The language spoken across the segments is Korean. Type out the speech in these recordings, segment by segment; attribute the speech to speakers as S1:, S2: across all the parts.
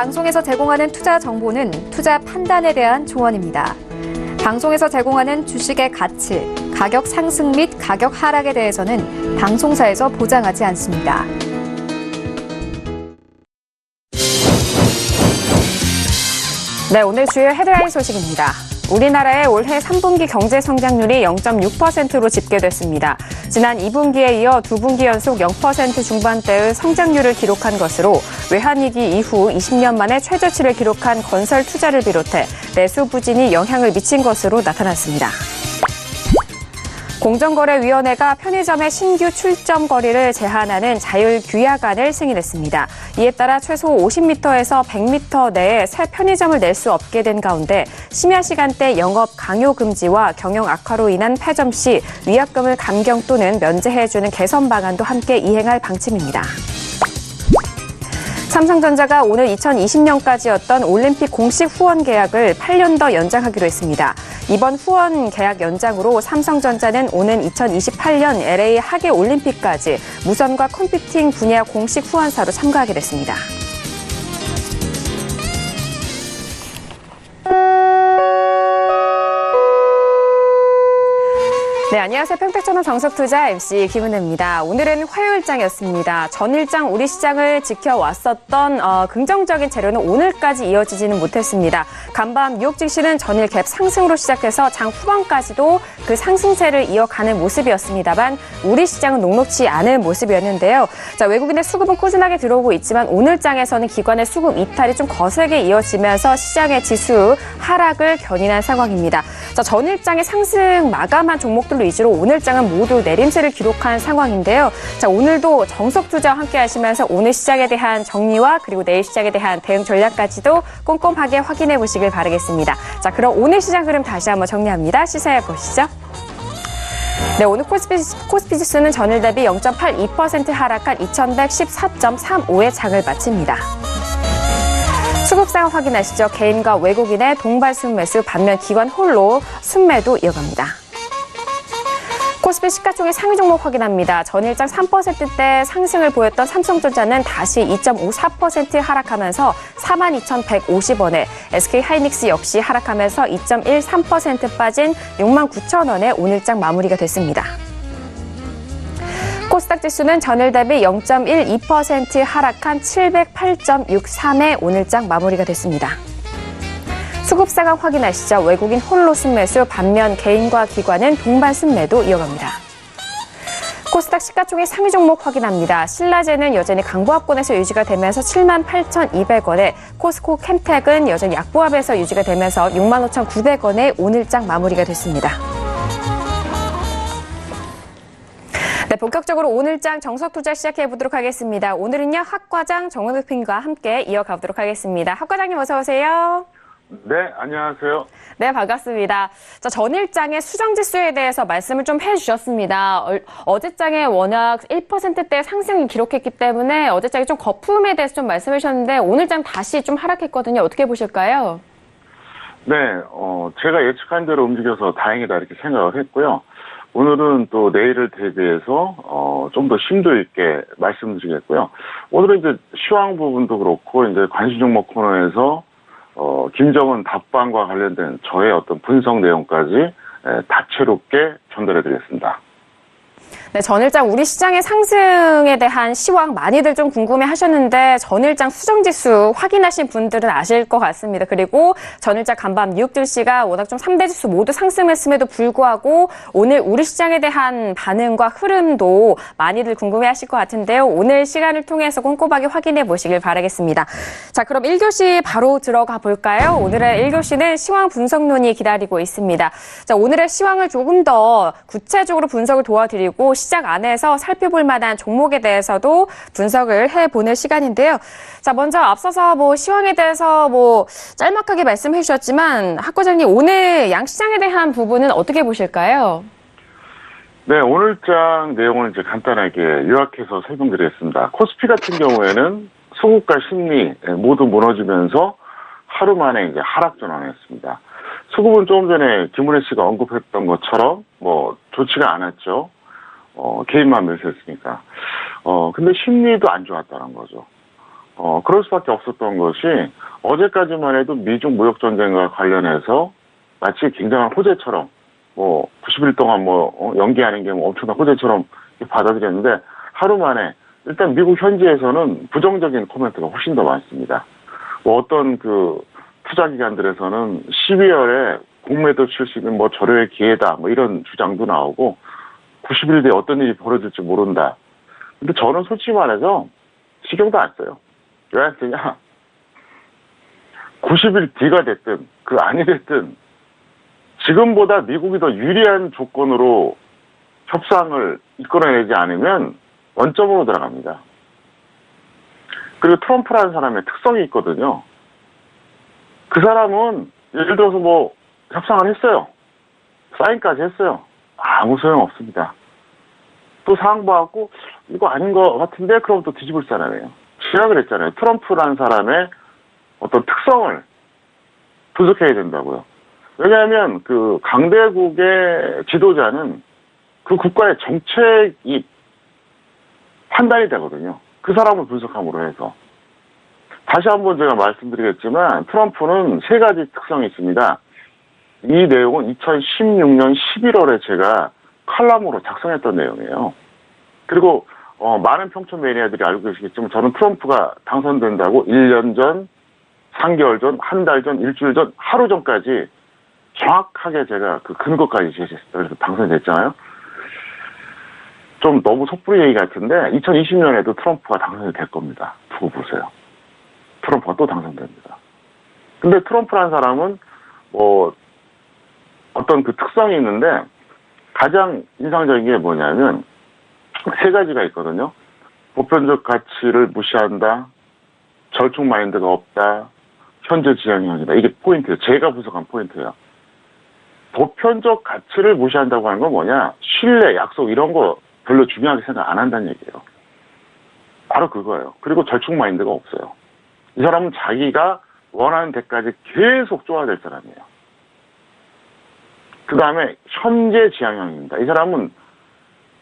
S1: 방송에서 제공하는 투자 정보는 투자 판단에 대한 조언입니다. 방송에서 제공하는 주식의 가치, 가격 상승 및 가격 하락에 대해서는 방송사에서 보장하지 않습니다. 네, 오늘 주요 헤드라인 소식입니다. 우리나라의 올해 3분기 경제 성장률이 0.6%로 집계됐습니다. 지난 2분기에 이어 2분기 연속 0% 중반대의 성장률을 기록한 것으로 외환위기 이후 20년 만에 최저치를 기록한 건설 투자를 비롯해 내수 부진이 영향을 미친 것으로 나타났습니다. 공정거래위원회가 편의점의 신규 출점 거리를 제한하는 자율규약안을 승인했습니다. 이에 따라 최소 50m에서 100m 내에 새 편의점을 낼 수 없게 된 가운데 심야 시간대 영업 강요 금지와 경영 악화로 인한 폐점 시 위약금을 감경 또는 면제해주는 개선 방안도 함께 이행할 방침입니다. 삼성전자가 오늘 2020년까지였던 올림픽 공식 후원 계약을 8년 더 연장하기로 했습니다. 이번 후원 계약 연장으로 삼성전자는 오는 2028년 LA 하계올림픽까지 무선과 컴퓨팅 분야 공식 후원사로 참가하게 됐습니다. 네, 안녕하세요. 평택전환 정석투자 MC 김은혜입니다. 오늘은 화요일장이었습니다. 전일장 우리 시장을 지켜왔었던 긍정적인 재료는 오늘까지 이어지지는 못했습니다. 간밤 뉴욕 증시는 전일 갭 상승으로 시작해서 장 후반까지도 그 상승세를 이어가는 모습이었습니다만 우리 시장은 녹록지 않은 모습이었는데요. 자, 외국인의 수급은 꾸준하게 들어오고 있지만 오늘장에서는 기관의 수급 이탈이 좀 거세게 이어지면서 시장의 지수 하락을 견인한 상황입니다. 자, 전일장의 상승 마감한 종목들 위주로 오늘장은 모두 내림세를 기록한 상황인데요. 자, 오늘도 정석투자와 함께 하시면서 오늘 시장에 대한 정리와 그리고 내일 시장에 대한 대응 전략까지도 꼼꼼하게 확인해 보시길 바라겠습니다. 자, 그럼 오늘 시장 흐름 다시 한번 정리합니다. 시사해 보시죠. 네, 오늘 코스피 지수는 전일 대비 0.82% 하락한 2114.35의 장을 마칩니다. 수급 상황 확인하시죠. 개인과 외국인의 동반 순매수, 반면 기관 홀로 순매도 이어갑니다. 코스피 시가총액 상위 종목 확인합니다. 전일장 3%대 상승을 보였던 삼성전자는 다시 2.54% 하락하면서 42,150원에 SK하이닉스 역시 하락하면서 2.13% 빠진 69,000원에 오늘장 마무리가 됐습니다. 코스닥 지수는 전일 대비 0.12% 하락한 708.63에 오늘장 마무리가 됐습니다. 수급 상황 확인하시죠. 외국인 홀로 순매수, 반면 개인과 기관은 동반 순매도 이어갑니다. 코스닥 시가총액 상위 종목 확인합니다. 신라제는 여전히 강보합권에서 유지가 되면서 78,200원에 코스코 캠텍은 여전히 약보합에서 유지가 되면서 65,900원에 오늘장 마무리가 됐습니다. 네, 본격적으로 오늘장 정석투자 시작해보도록 하겠습니다. 오늘은요, 학과장 정원우평과 함께 이어가보도록 하겠습니다. 학과장님 어서 오세요.
S2: 네, 안녕하세요.
S1: 네, 반갑습니다. 자, 전일장의 수정지수에 대해서 말씀을 좀 해주셨습니다. 어제장에 워낙 1%대 상승을 기록했기 때문에 어제장에 좀 거품에 대해서 좀 말씀해 주셨는데 오늘장 다시 좀 하락했거든요. 어떻게 보실까요?
S2: 네, 제가 예측한 대로 움직여서 다행이다 이렇게 생각을 했고요. 오늘은 또 내일을 대비해서 좀 더 심도 있게 말씀드리겠고요. 오늘은 이제 시황 부분도 그렇고 이제 관심 종목 코너에서 김정은 답방과 관련된 저의 어떤 분석 내용까지 다채롭게 전달해드리겠습니다.
S1: 네, 전일장 우리 시장의 상승에 대한 시황 많이들 좀 궁금해 하셨는데 전일장 수정지수 확인하신 분들은 아실 것 같습니다. 그리고 전일장 간밤 뉴욕 증시가 워낙 좀 3대 지수 모두 상승했음에도 불구하고 오늘 우리 시장에 대한 반응과 흐름도 많이들 궁금해 하실 것 같은데요. 오늘 시간을 통해서 꼼꼼하게 확인해 보시길 바라겠습니다. 자, 그럼 1교시 바로 들어가 볼까요? 오늘의 1교시는 시황 분석론이 기다리고 있습니다. 자, 오늘의 시황을 조금 더 구체적으로 분석을 도와드리고 시장 안에서 살펴볼 만한 종목에 대해서도 분석을 해보는 시간인데요. 자, 먼저 앞서서 시황에 대해서 짤막하게 말씀해 주셨지만 학과장님 오늘 양시장에 대한 부분은 어떻게 보실까요?
S2: 네, 오늘장 내용을 이제 간단하게 요약해서 설명드리겠습니다. 코스피 같은 경우에는 수급과 심리 모두 무너지면서 하루 만에 이제 하락 전환했습니다. 수급은 조금 전에 김은혜 씨가 언급했던 것처럼 좋지가 않았죠. 개인만 매수했으니까. 근데 심리도 안 좋았다는 거죠. 그럴 수밖에 없었던 것이 어제까지만 해도 미중 무역 전쟁과 관련해서 마치 굉장한 호재처럼 90일 동안 연기하는 게 엄청난 호재처럼 받아들였는데 하루 만에 일단 미국 현지에서는 부정적인 코멘트가 훨씬 더 많습니다. 어떤 그 투자 기관들에서는 12월에 공매도 칠 수 있는 절호의 기회다 이런 주장도 나오고 90일 뒤에 어떤 일이 벌어질지 모른다. 근데 저는 솔직히 말해서 신경도 안 써요. 왜 안 쓰냐? 90일 뒤가 됐든 그 아니 됐든 지금보다 미국이 더 유리한 조건으로 협상을 이끌어내지 않으면 원점으로 들어갑니다. 그리고 트럼프라는 사람의 특성이 있거든요. 그 사람은 예를 들어서 협상을 했어요. 사인까지 했어요. 아무 소용 없습니다. 또 상황 봐갖고 이거 아닌 것 같은데 그럼 또 뒤집을 사람이에요. 제가 그랬잖아요. 트럼프라는 사람의 어떤 특성을 분석해야 된다고요. 왜냐하면 그 강대국의 지도자는 그 국가의 정책이 판단이 되거든요. 그 사람을 분석함으로 해서. 다시 한번 제가 말씀드리겠지만 트럼프는 세 가지 특성이 있습니다. 이 내용은 2016년 11월에 제가 칼럼으로 작성했던 내용이에요. 그리고 많은 평촌 매니아들이 알고 계시겠지만 저는 트럼프가 당선된다고 1년 전, 3개월 전, 한 달 전, 일주일 전, 하루 전까지 정확하게 제가 그 근거까지 제시했어요. 그래서 당선됐잖아요. 좀 너무 섣부리 얘기 같은데 2020년에도 트럼프가 당선이 될 겁니다. 두고 보세요. 트럼프가 또 당선됩니다. 근데 트럼프라는 사람은 어떤 그 특성이 있는데 가장 인상적인 게 뭐냐면 세 가지가 있거든요. 보편적 가치를 무시한다. 절충 마인드가 없다. 현재 지향형이다. 이게 포인트예요. 제가 분석한 포인트예요. 보편적 가치를 무시한다고 하는 건 뭐냐? 신뢰, 약속 이런 거 별로 중요하게 생각 안 한다는 얘기예요. 바로 그거예요. 그리고 절충 마인드가 없어요. 이 사람은 자기가 원하는 데까지 계속 쪼아댈 사람이에요. 그 다음에 현재 지향형입니다. 이 사람은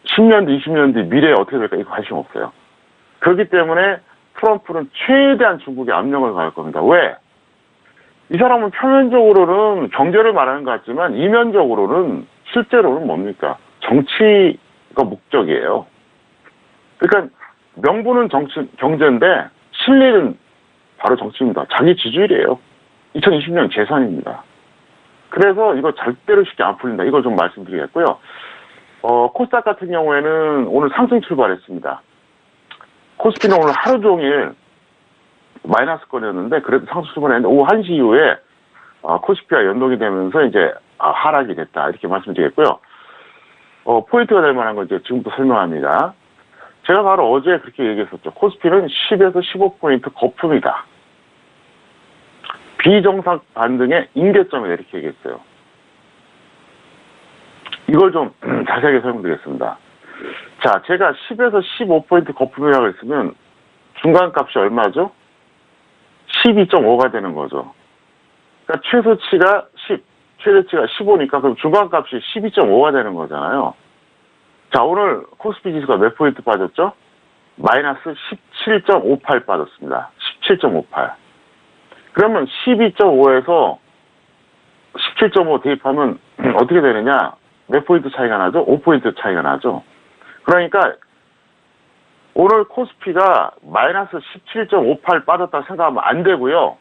S2: 10년 뒤, 20년 뒤 미래에 어떻게 될까 이거 관심 없어요. 그렇기 때문에 트럼프는 최대한 중국에 압력을 가할 겁니다. 왜? 이 사람은 표면적으로는 경제를 말하는 것 같지만 이면적으로는 실제로는 뭡니까? 정치가 목적이에요. 그러니까 명분은 경제인데 실리는 바로 정치입니다. 자기 지지율이에요. 2020년 재산입니다. 그래서 이거 절대로 쉽게 안 풀린다. 이걸 좀 말씀드리겠고요. 코스닥 같은 경우에는 오늘 상승 출발했습니다. 코스피는 오늘 하루 종일 마이너스권이었는데 그래도 상승 출발했는데 오후 1시 이후에 코스피와 연동이 되면서 이제 하락이 됐다. 이렇게 말씀드리겠고요. 포인트가 될 만한 건 이제 지금부터 설명합니다. 제가 바로 어제 그렇게 얘기했었죠. 코스피는 10에서 15포인트 거품이다. 비정상 반등의 임계점이다. 이렇게 얘기했어요. 이걸 좀 자세하게 설명드리겠습니다. 자, 제가 10에서 15포인트 거품이라고 했으면 중간값이 얼마죠? 12.5가 되는 거죠. 그러니까 최소치가 10, 최대치가 15니까 그럼 중간값이 12.5가 되는 거잖아요. 자, 오늘 코스피 지수가 몇 포인트 빠졌죠? 마이너스 17.58 빠졌습니다. 17.58. 그러면 12.5에서 17.5 대입하면 어떻게 되느냐? 몇 포인트 차이가 나죠? 5포인트 차이가 나죠? 그러니까 오늘 코스피가 마이너스 17.58 빠졌다고 생각하면 안 되고요.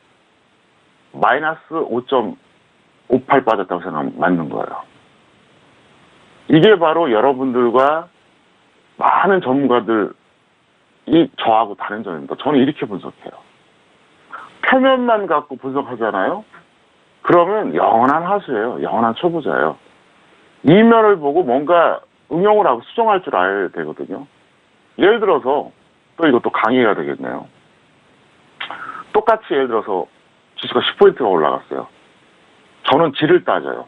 S2: 마이너스 5.58 빠졌다고 생각하면 맞는 거예요. 이게 바로 여러분들과 많은 전문가들이 저하고 다른 점입니다. 저는 이렇게 분석해요. 표면만 갖고 분석하잖아요. 그러면 영원한 하수예요. 영원한 초보자예요. 이면을 보고 뭔가 응용을 하고 수정할 줄 알아야 되거든요. 예를 들어서 또 이것도 강의가 되겠네요. 똑같이 예를 들어서 지수가 10포인트가 올라갔어요. 저는 질을 따져요.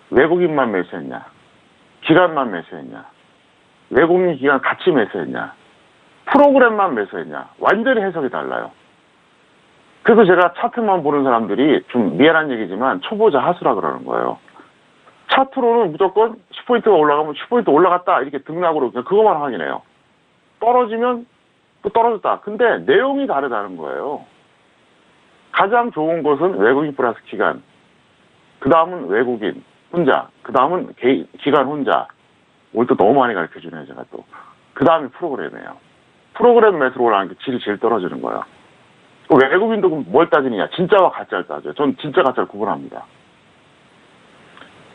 S2: 외국인만 매수했냐? 기관만 매수했냐? 외국인 기관 같이 매수했냐? 프로그램만 매수했냐? 완전히 해석이 달라요. 그래서 제가 차트만 보는 사람들이 좀 미안한 얘기지만 초보자 하수라 그러는 거예요. 차트로는 무조건 10포인트가 올라가면 10포인트 올라갔다 이렇게 등락으로 그냥 그것만 확인해요. 떨어지면 또 떨어졌다. 근데 내용이 다르다는 거예요. 가장 좋은 것은 외국인 플러스 기간. 그 다음은 외국인 혼자. 그 다음은 기간 혼자. 오늘 또 너무 많이 가르쳐 주네요, 제가 또. 그 다음이 프로그램이에요. 프로그램 매스로라는 게 질이 제일 떨어지는 거예요. 외국인도 뭘 따지느냐? 진짜와 가짜를 따져요. 전 진짜 가짜를 구분합니다.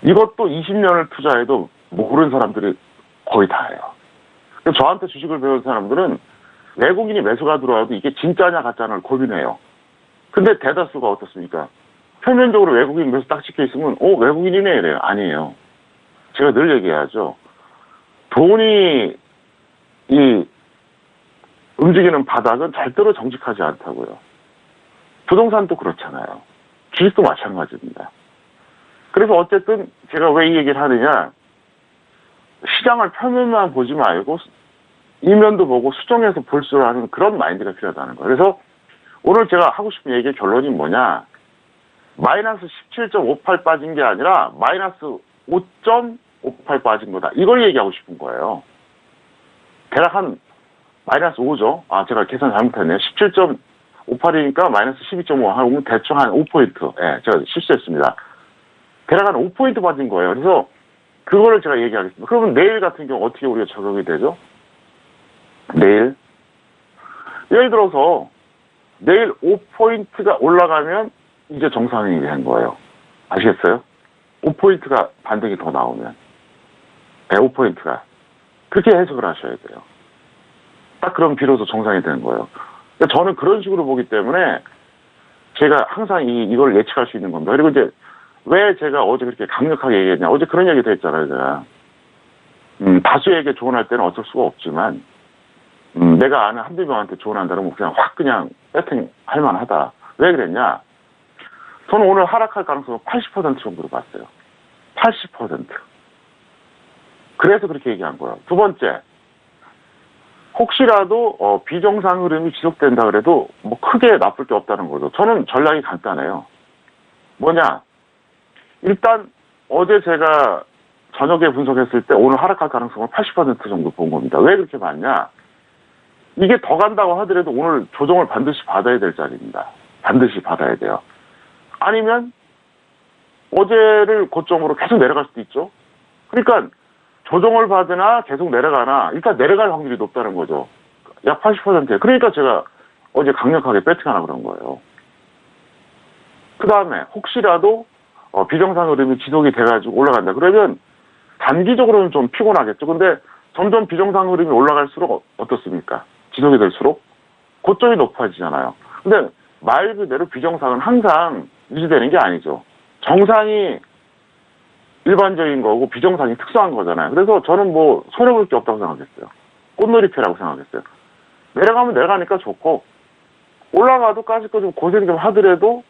S2: 이것도 20년을 투자해도 모르는 사람들이 거의 다예요. 저한테 주식을 배운 사람들은 외국인이 매수가 들어와도 이게 진짜냐 가짜냐를 고민해요. 근데 대다수가 어떻습니까? 표면적으로 외국인 매수 딱 찍혀 있으면 외국인이네 이래요. 아니에요. 제가 늘 얘기하죠. 돈이 움직이는 바닥은 절대로 정직하지 않다고요. 부동산도 그렇잖아요. 주식도 마찬가지입니다. 그래서 어쨌든 제가 왜 이 얘기를 하느냐, 시장을 표면만 보지 말고 이면도 보고 수정해서 볼 줄 아는 그런 마인드가 필요하다는 거예요. 그래서 오늘 제가 하고 싶은 얘기의 결론이 뭐냐, 마이너스 17.58 빠진 게 아니라 마이너스 5.58 빠진 거다. 이걸 얘기하고 싶은 거예요. 대략 한 마이너스 5죠. 제가 계산 잘못했네요. 17.58이니까 마이너스 12.5 하면 대충 한 5포인트. 예, 제가 실수했습니다. 대략 한 5포인트 빠진 거예요. 그래서 그거를 제가 얘기하겠습니다. 그러면 내일 같은 경우 어떻게 우리가 적용이 되죠? 내일. 예를 들어서 내일 5포인트가 올라가면 이제 정상이 된 거예요. 아시겠어요? 5포인트가 반등이 더 나오면. 네, 5포인트가. 그렇게 해석을 하셔야 돼요. 딱 그럼 비로소 정상이 되는 거예요. 그러니까 저는 그런 식으로 보기 때문에 제가 항상 이걸 예측할 수 있는 겁니다. 그리고 이제 왜 제가 어제 그렇게 강력하게 얘기했냐. 어제 그런 얘기도 했잖아요, 제가. 다수에게 조언할 때는 어쩔 수가 없지만, 내가 아는 한두 명한테 조언한다면 그냥 확 그냥 배팅 할 만하다. 왜 그랬냐? 저는 오늘 하락할 가능성을 80% 정도로 봤어요. 80%. 그래서 그렇게 얘기한 거예요. 두 번째, 혹시라도 비정상 흐름이 지속된다 그래도 뭐 크게 나쁠 게 없다는 거죠. 저는 전략이 간단해요. 뭐냐? 일단 어제 제가 저녁에 분석했을 때 오늘 하락할 가능성을 80% 정도 본 겁니다. 왜 그렇게 봤냐? 이게 더 간다고 하더라도 오늘 조정을 반드시 받아야 될 자리입니다. 반드시 받아야 돼요. 아니면 어제를 고점으로 계속 내려갈 수도 있죠. 그러니까 조정을 받으나 계속 내려가나 일단 내려갈 확률이 높다는 거죠. 약 80%. 그러니까 제가 어제 강력하게 배팅하라 그런 거예요. 그 다음에 혹시라도 비정상 흐름이 지속이 돼가지고 올라간다. 그러면 단기적으로는 좀 피곤하겠죠. 근데 점점 비정상 흐름이 올라갈수록 어떻습니까? 지속이 될수록 고점이 높아지잖아요. 근데 말 그대로 비정상은 항상 유지되는 게 아니죠. 정상이 일반적인 거고 비정상이 특수한 거잖아요. 그래서 저는 뭐 손해볼 게 없다고 생각했어요. 꽃놀이패라고 생각했어요. 내려가면 내려가니까 좋고 올라가도 까짓 거 좀 고생 좀 하더라도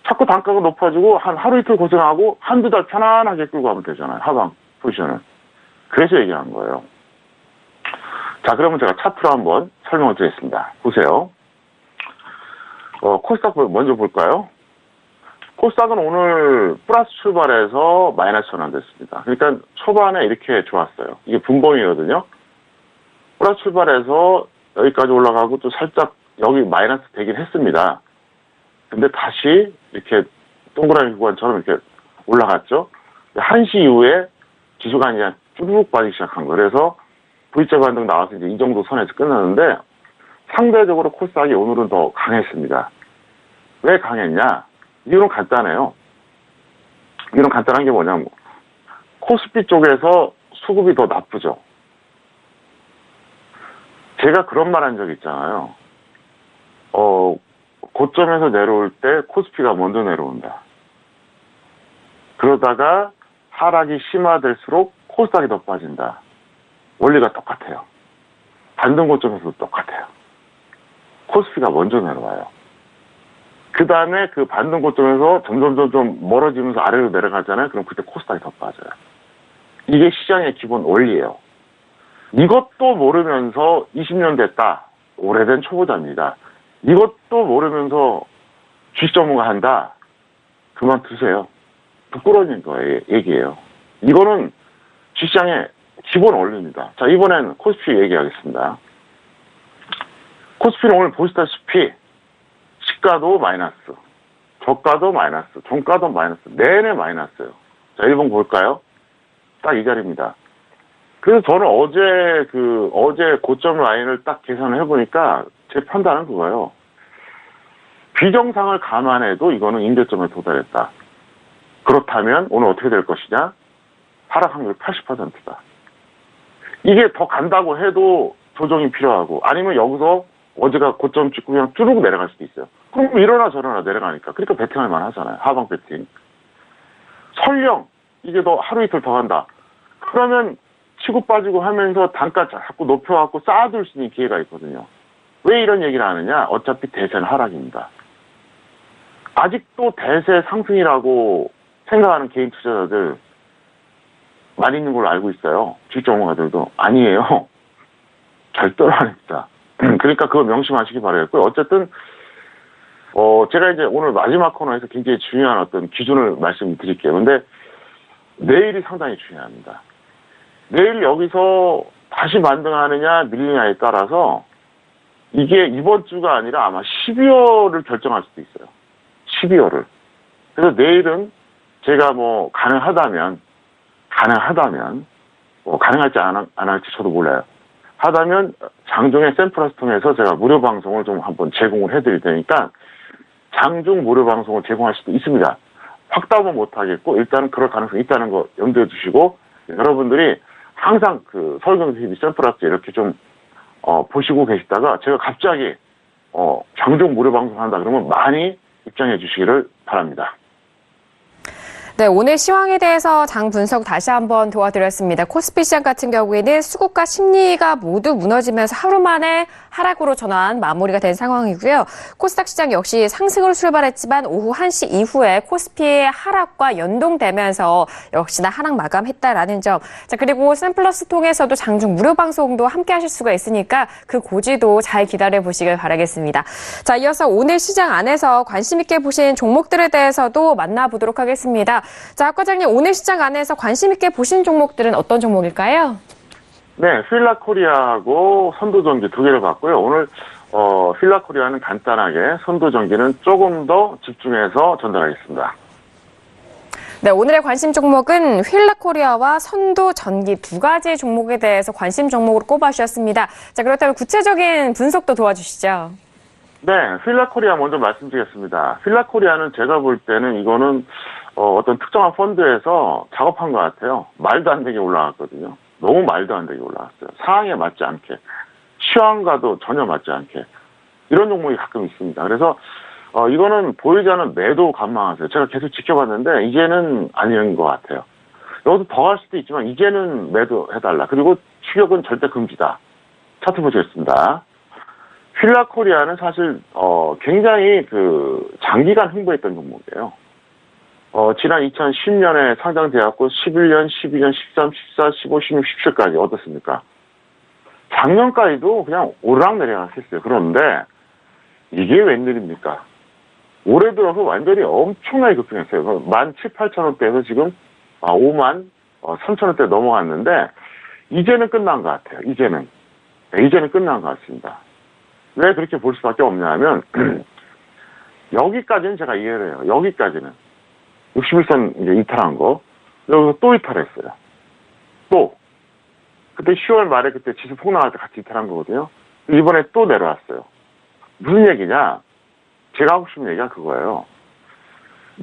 S2: 자꾸 단가가 높아지고 한 하루 이틀 고생하고 한두 달 편안하게 끌고 가면 되잖아요. 하방 포지션을. 그래서 얘기한 거예요. 자, 그러면 제가 차트로 한번 설명을 드리겠습니다. 보세요. 코스닥 먼저 볼까요? 코스닥은 오늘 플러스 출발해서 마이너스 전환됐습니다. 그러니까 초반에 이렇게 좋았어요. 이게 분봉이거든요. 플러스 출발해서 여기까지 올라가고 또 살짝 여기 마이너스 되긴 했습니다. 근데 다시 이렇게 동그라미 구간처럼 이렇게 올라갔죠. 1시 이후에 지수가 그냥 쭉 빠지기 시작한 거예요. 그래서 V자 반등 나와서 이제 이 정도 선에서 끝났는데 상대적으로 코스닥이 오늘은 더 강했습니다. 왜 강했냐? 이유는 간단해요. 이유는 간단한 게 뭐냐면 코스피 쪽에서 수급이 더 나쁘죠. 제가 그런 말 한 적 있잖아요. 고점에서 내려올 때 코스피가 먼저 내려온다. 그러다가 하락이 심화될수록 코스닥이 더 빠진다. 원리가 똑같아요. 반등 고점에서도 똑같아요. 코스피가 먼저 내려와요. 그 다음에 그 반등 고점에서 점점 멀어지면서 아래로 내려가잖아요. 그럼 그때 코스닥이 더 빠져요. 이게 시장의 기본 원리예요. 이것도 모르면서 20년 됐다. 오래된 초보자입니다. 이것도 모르면서 주식 전문가 한다. 그만두세요. 부끄러운 거예요. 얘기예요. 이거는 주식시장의 기본 원리입니다. 자, 이번엔 코스피 얘기하겠습니다. 코스피는 오늘 보시다시피 시가도 마이너스, 저가도 마이너스, 종가도 마이너스, 내내 마이너스예요. 자, 일본 볼까요? 딱 이 자리입니다. 그래서 저는 어제 고점 라인을 딱 계산을 해보니까 제 판단은 그거예요. 비정상을 감안해도 이거는 임대점에 도달했다. 그렇다면 오늘 어떻게 될 것이냐? 하락 확률 80%다. 이게 더 간다고 해도 조정이 필요하고, 아니면 여기서 어제가 고점 찍고 그냥 쭈르고 내려갈 수도 있어요. 그럼 이러나 저러나 내려가니까. 그러니까 베팅할 만하잖아요. 하방 베팅. 설령 이게 더 하루 이틀 더 간다. 그러면 치고 빠지고 하면서 단가 자꾸 높여갖고 쌓아둘 수 있는 기회가 있거든요. 왜 이런 얘기를 하느냐? 어차피 대세는 하락입니다. 아직도 대세 상승이라고 생각하는 개인 투자자들 많이 있는 걸로 알고 있어요. 주식 전문가들도. 아니에요. 절대로 아닙니다. 그러니까 그거 명심하시기 바라겠고요. 어쨌든 제가 이제 오늘 마지막 코너에서 굉장히 중요한 어떤 기준을 말씀드릴게요. 근데 내일이 상당히 중요합니다. 내일 여기서 다시 반등하느냐 밀리냐에 따라서 이게 이번 주가 아니라 아마 12월을 결정할 수도 있어요. 12월을. 그래서 내일은 제가 뭐 가능하다면 가능할지 안 할지 저도 몰라요. 하다면 장중에 샘플러스 통해서 제가 무료 방송을 좀 한번 제공을 해드릴 테니까 장중 무료 방송을 제공할 수도 있습니다. 확답은 못하겠고 일단은 그럴 가능성이 있다는 거 염두에 두시고 여러분들이 항상 그 서울경제TV 샘플러스 이렇게 좀 보시고 계시다가 제가 갑자기 장중 무료 방송 한다 그러면 많이 입장해 주시기를 바랍니다.
S1: 네, 오늘 시황에 대해서 장 분석 다시 한번 도와드렸습니다. 코스피 시장 같은 경우에는 수급과 심리가 모두 무너지면서 하루 만에 하락으로 전환 마무리가 된 상황이고요. 코스닥 시장 역시 상승으로 출발했지만 오후 1시 이후에 코스피의 하락과 연동되면서 역시나 하락 마감했다라는 점. 자, 그리고 샘플러스 통해서도 장중 무료 방송도 함께 하실 수가 있으니까 그 고지도 잘 기다려 보시길 바라겠습니다. 자, 이어서 오늘 시장 안에서 관심 있게 보신 종목들에 대해서도 만나보도록 하겠습니다. 자, 학 과장님, 오늘 시장 안에서 관심 있게 보신 종목들은 어떤 종목일까요?
S2: 네, 휠라코리아하고 선두전기 두 개를 봤고요. 오늘 휠라코리아는 간단하게, 선두전기는 조금 더 집중해서 전달하겠습니다.
S1: 네, 오늘의 관심 종목은 휠라코리아와 선두전기 두 가지 종목에 대해서 관심 종목으로 꼽아주셨습니다. 자, 그렇다면 구체적인 분석도 도와주시죠.
S2: 네, 휠라코리아 먼저 말씀드리겠습니다. 휠라코리아는 제가 볼 때는 이거는 어떤 특정한 펀드에서 작업한 것 같아요. 말도 안 되게 올라갔거든요. 너무 말도 안 되게 올라갔어요. 상황에 맞지 않게. 시황과도 전혀 맞지 않게. 이런 종목이 가끔 있습니다. 그래서 이거는 보이지 않는 매도 관망하세요. 제가 계속 지켜봤는데 이제는 아닌 것 같아요. 여기서 더 갈 수도 있지만 이제는 매도해달라. 그리고 추격은 절대 금지다. 차트 보시겠습니다. 휠라코리아는 사실 굉장히 장기간 흥부했던 종목이에요. 지난 2010년에 상장되었고 11년, 12년, 13, 14, 15, 16, 17까지 어떻습니까? 작년까지도 그냥 오르락내리락 했어요. 그런데 이게 웬일입니까? 올해 들어서 완전히 엄청나게 급등했어요. 17,000~18,000원대에서 지금 53,000원대 넘어갔는데 이제는 끝난 것 같아요. 이제는 끝난 것 같습니다. 왜 그렇게 볼 수밖에 없냐 하면 여기까지는 제가 이해를 해요. 여기까지는 61선 이제 이탈한 거 여기서 또 이탈했어요. 또 그때 10월 말에 그때 지수 폭락할 때 같이 이탈한 거거든요. 이번에 또 내려왔어요. 무슨 얘기냐? 제가 하고 싶은 얘기가 그거예요.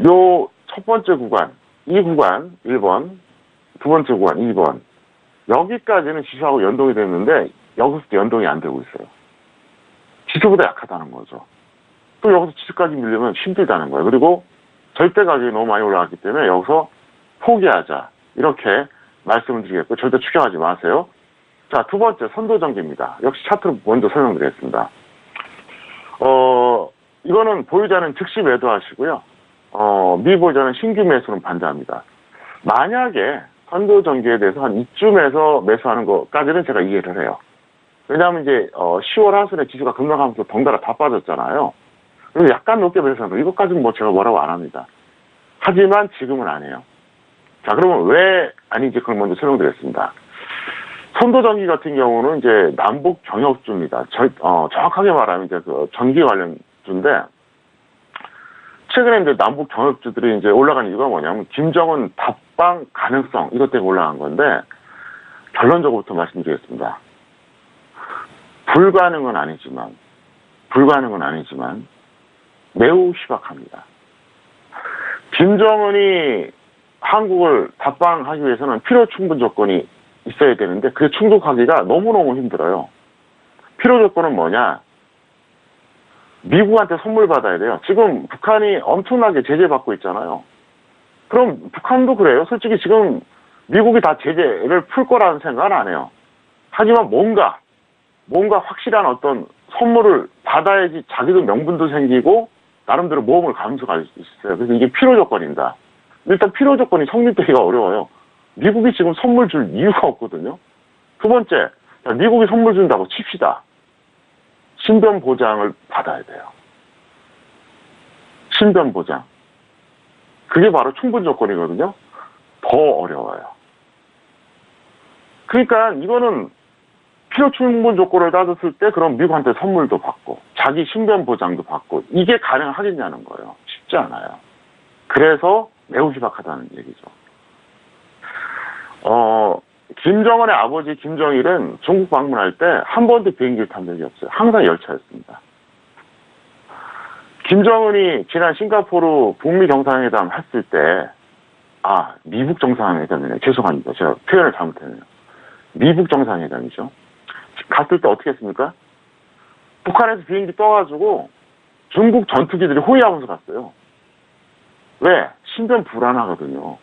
S2: 요 첫 번째 구간, 이 구간 1번, 두 번째 구간 2번 여기까지는 지수하고 연동이 됐는데 여기서도 연동이 안 되고 있어요. 지수보다 약하다는 거죠. 또 여기서 지수까지 밀리면 힘들다는 거예요. 그리고 절대 가격이 너무 많이 올라갔기 때문에 여기서 포기하자. 이렇게 말씀을 드리겠고 절대 추격하지 마세요. 자, 두 번째 선두전기입니다. 역시 차트로 먼저 설명드리겠습니다. 이거는 보유자는 즉시 매도하시고요. 미보유자는 신규 매수는 반대합니다. 만약에 선두전기에 대해서 한 이쯤에서 매수하는 것까지는 제가 이해를 해요. 왜냐하면 이제 10월 하순에 지수가 급락하면서 덩달아 다 빠졌잖아요. 그래서 약간 높게 매수하는 거 이것까지는 뭐 제가 뭐라고 안 합니다. 하지만 지금은 안 해요. 자, 그러면 왜 아닌지 그걸 먼저 설명드리겠습니다. 선도전기 같은 경우는 이제 남북 경협주입니다. 정확하게 말하면 이제 그 전기 관련주인데, 최근에 이제 남북 경협주들이 이제 올라간 이유가 뭐냐면, 김정은 답방 가능성, 이것 때문에 올라간 건데, 결론적으로부터 말씀드리겠습니다. 불가능은 아니지만, 매우 희박합니다. 김정은이 한국을 답방하기 위해서는 필요 충분 조건이 있어야 되는데 그게 충족하기가 너무너무 힘들어요. 필요 조건은 뭐냐? 미국한테 선물 받아야 돼요. 지금 북한이 엄청나게 제재받고 있잖아요. 그럼 북한도 그래요. 솔직히 지금 미국이 다 제재를 풀 거라는 생각은 안 해요. 하지만 뭔가 확실한 어떤 선물을 받아야지 자기도 명분도 생기고 나름대로 모험을 감수할 수 있어요. 그래서 이게 필요 조건입니다. 일단 필요 조건이 성립되기가 어려워요. 미국이 지금 선물 줄 이유가 없거든요. 두 번째, 미국이 선물 준다고 칩시다. 신변 보장을 받아야 돼요. 신변 보장. 그게 바로 충분 조건이거든요. 더 어려워요. 그러니까 이거는 필요 충분 조건을 따졌을 때 그럼 미국한테 선물도 받고 자기 신변 보장도 받고 이게 가능하겠냐는 거예요. 쉽지 않아요. 그래서 매우 희박하다는 얘기죠. 김정은의 아버지 김정일은 중국 방문할 때 한 번도 비행기를 탄 적이 없어요. 항상 열차였습니다. 김정은이 지난 싱가포르 북미 정상회담 했을 때, 미북 정상회담이네. 죄송합니다. 제가 표현을 잘못했네요. 미북 정상회담이죠. 갔을 때 어떻게 했습니까? 북한에서 비행기 떠가지고 중국 전투기들이 호위하면서 갔어요. 왜? 신변 불안하거든요.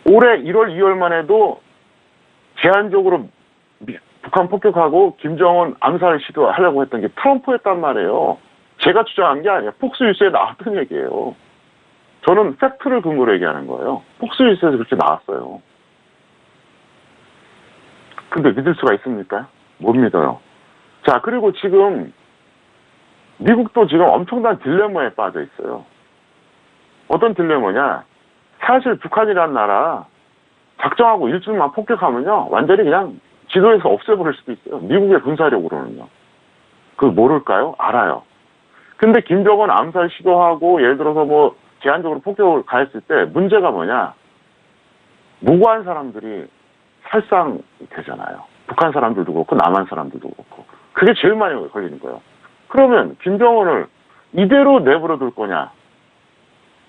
S2: 올해 1월, 2월만 해도 제한적으로 북한 폭격하고 김정은 암살 시도하려고 했던 게 트럼프였단 말이에요. 제가 주장한 게 아니에요. 폭스뉴스에 나왔던 얘기예요. 저는 팩트를 근거로 얘기하는 거예요. 폭스뉴스에서 그렇게 나왔어요. 근데 믿을 수가 있습니까? 못 믿어요. 자, 그리고 지금 미국도 지금 엄청난 딜레마에 빠져 있어요. 어떤 딜레마냐? 사실 북한이라는 나라 작정하고 일주일만 폭격하면요 완전히 그냥 지도에서 없애버릴 수도 있어요. 미국의 군사력으로는요. 그걸 모를까요? 알아요. 근데 김정은 암살 시도하고 예를 들어서 뭐 제한적으로 폭격을 가했을 때 문제가 뭐냐? 무고한 사람들이 살상되잖아요. 북한 사람들도 그렇고 남한 사람들도 그렇고. 그게 제일 많이 걸리는 거예요. 그러면 김정은을 이대로 내버려둘 거냐?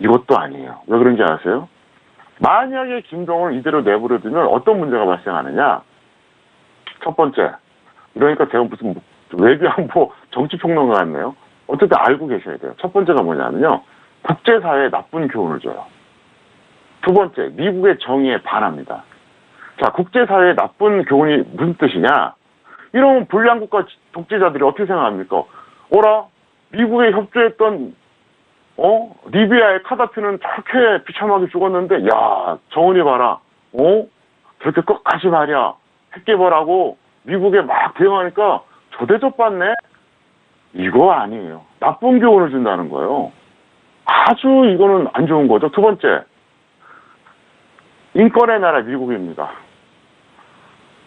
S2: 이것도 아니에요. 왜 그런지 아세요? 만약에 김정은을 이대로 내버려두면 어떤 문제가 발생하느냐? 첫 번째, 이러니까 제가 무슨 외교안보 정치평론가 같네요. 어쨌든 알고 계셔야 돼요. 첫 번째가 뭐냐면요. 국제사회에 나쁜 교훈을 줘요. 두 번째, 미국의 정의에 반합니다. 자, 국제사회에 나쁜 교훈이 무슨 뜻이냐? 이런 불량국가 독재자들이 어떻게 생각합니까? 미국에 협조했던 리비아의 카다피는 저렇게 비참하게 죽었는데, 야, 정은이 봐라. 저렇게 끝까지 말이야. 핵개발하고 미국에 막 대응하니까 저 대접받네? 이거 아니에요. 나쁜 교훈을 준다는 거예요. 아주 이거는 안 좋은 거죠. 두 번째, 인권의 나라 미국입니다.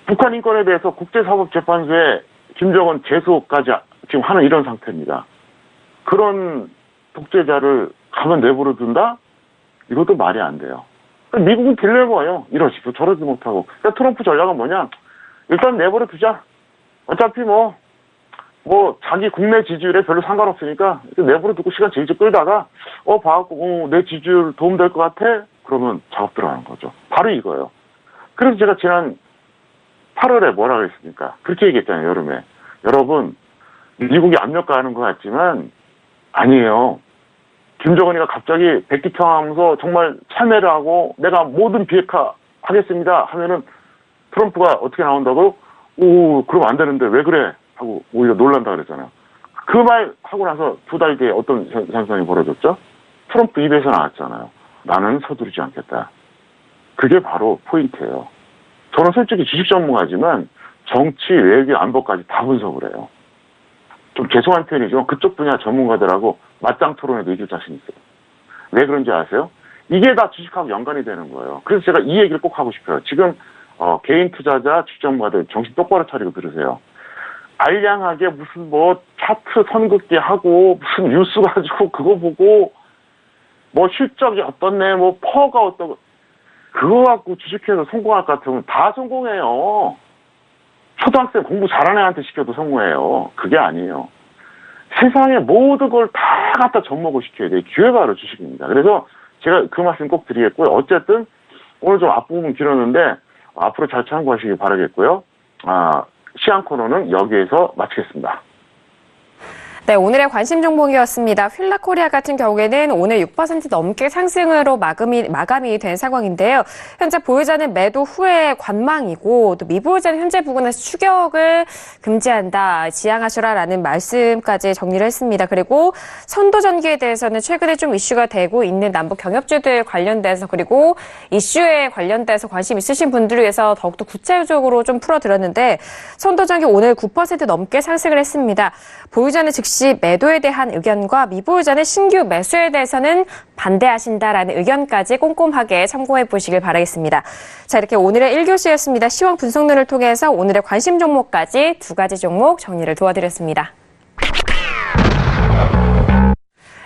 S2: 북한 인권에 대해서 국제사법재판소에 김정은 제소까지 지금 하는 이런 상태입니다. 그런 독재자를 가만 내버려 둔다? 이것도 말이 안 돼요. 미국은 딜레마예요. 이러지도 저러지 못하고. 그러니까 트럼프 전략은 뭐냐? 일단 내버려 두자. 어차피 자기 국내 지지율에 별로 상관없으니까 내버려 두고 시간 질질 끌다가 봐갖고 내 지지율 도움될 것 같아? 그러면 작업 들어가는 거죠. 바로 이거예요. 그래서 제가 지난 8월에 뭐라고 했습니까? 그렇게 얘기했잖아요. 여름에. 여러분, 미국이 압력 가하는 것 같지만 아니에요. 김정은이가 갑자기 백기평하면서 정말 참여를 하고 내가 모든 비핵화 하겠습니다 하면은 트럼프가 어떻게 나온다고? 그럼 안 되는데 왜 그래? 하고 오히려 놀란다 그랬잖아요. 그 말 하고 나서 2달 뒤에 어떤 현상이 벌어졌죠? 트럼프 입에서 나왔잖아요. 나는 서두르지 않겠다. 그게 바로 포인트예요. 저는 솔직히 지식 전문가지만 정치, 외교, 안보까지 다 분석을 해요. 좀 죄송한 표현이지만 그쪽 분야 전문가들하고 맞짱 토론에도 이길 자신 있어요. 왜 그런지 아세요? 이게 다 주식하고 연관이 되는 거예요. 그래서 제가 이 얘기를 꼭 하고 싶어요. 지금 개인 투자자, 주점가들 정신 똑바로 차리고 들으세요. 알량하게 무슨 뭐 차트 선긋기 하고 무슨 뉴스 가지고 그거 보고 뭐 실적이 어떻네, 뭐 퍼가 어떠고 그거 갖고 주식해서 성공할 것 같으면 다 성공해요. 초등학생 공부 잘하는 애한테 시켜도 성공해요. 그게 아니에요. 세상에 모든 걸 다 갖다 접목을 시켜야 돼요. 기회가 바로 주식입니다. 그래서 제가 그 말씀 꼭 드리겠고요. 어쨌든 오늘 좀 앞부분 길었는데 앞으로 잘 참고하시기 바라겠고요. 시황 코너는 여기에서 마치겠습니다.
S1: 네, 오늘의 관심 종목이었습니다. 휠라코리아 같은 경우에는 오늘 6% 넘게 상승으로 마감이 된 상황인데요. 현재 보유자는 매도 후에 관망이고 또 미보유자는 현재 부근에서 추격을 금지한다, 지양하셔라라는 말씀까지 정리를 했습니다. 그리고 선도전기에 대해서는 최근에 좀 이슈가 되고 있는 남북 경협주들 관련돼서 그리고 이슈에 관련돼서 관심 있으신 분들을 위해서 더욱더 구체적으로 좀 풀어드렸는데 선도전기 오늘 9% 넘게 상승을 했습니다. 보유자는 즉시 매도에 대한 의견과 미보유자는 신규 매수에 대해서는 반대하신다라는 의견까지 꼼꼼하게 참고해 보시길 바라겠습니다. 자, 이렇게 오늘의 1교시였습니다. 시황 분석론을 통해서 오늘의 관심 종목까지 2가지 종목 정리를 도와드렸습니다.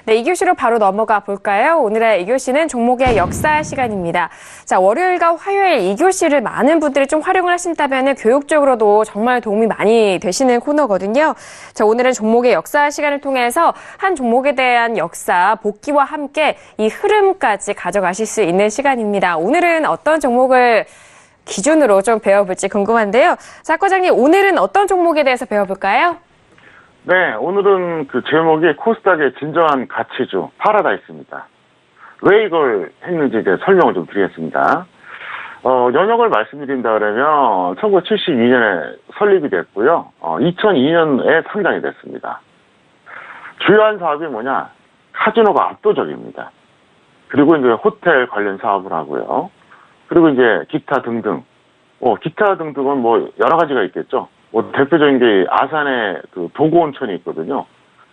S1: 네, 2교시로 바로 넘어가 볼까요? 오늘의 2교시는 종목의 역사 시간입니다. 자, 월요일과 화요일 2교시를 많은 분들이 좀 활용을 하신다면 교육적으로도 정말 도움이 많이 되시는 코너거든요. 자, 오늘은 종목의 역사 시간을 통해서 한 종목에 대한 역사, 복귀와 함께 이 흐름까지 가져가실 수 있는 시간입니다. 오늘은 어떤 종목을 기준으로 좀 배워볼지 궁금한데요. 자, 과장님, 오늘은 어떤 종목에 대해서 배워볼까요?
S2: 네, 오늘은 그 제목이 코스닥의 진정한 가치주, 파라다이스입니다. 왜 이걸 했는지에 대해 설명을 좀 드리겠습니다. 연역을 말씀드린다 그러면 1972년에 설립이 됐고요. 2002년에 상장이 됐습니다. 주요한 사업이 뭐냐? 카지노가 압도적입니다. 그리고 이제 호텔 관련 사업을 하고요. 그리고 이제 기타 등등. 기타 등등은 뭐 여러 가지가 있겠죠. 대표적인 게 아산에 그 도고 온천이 있거든요.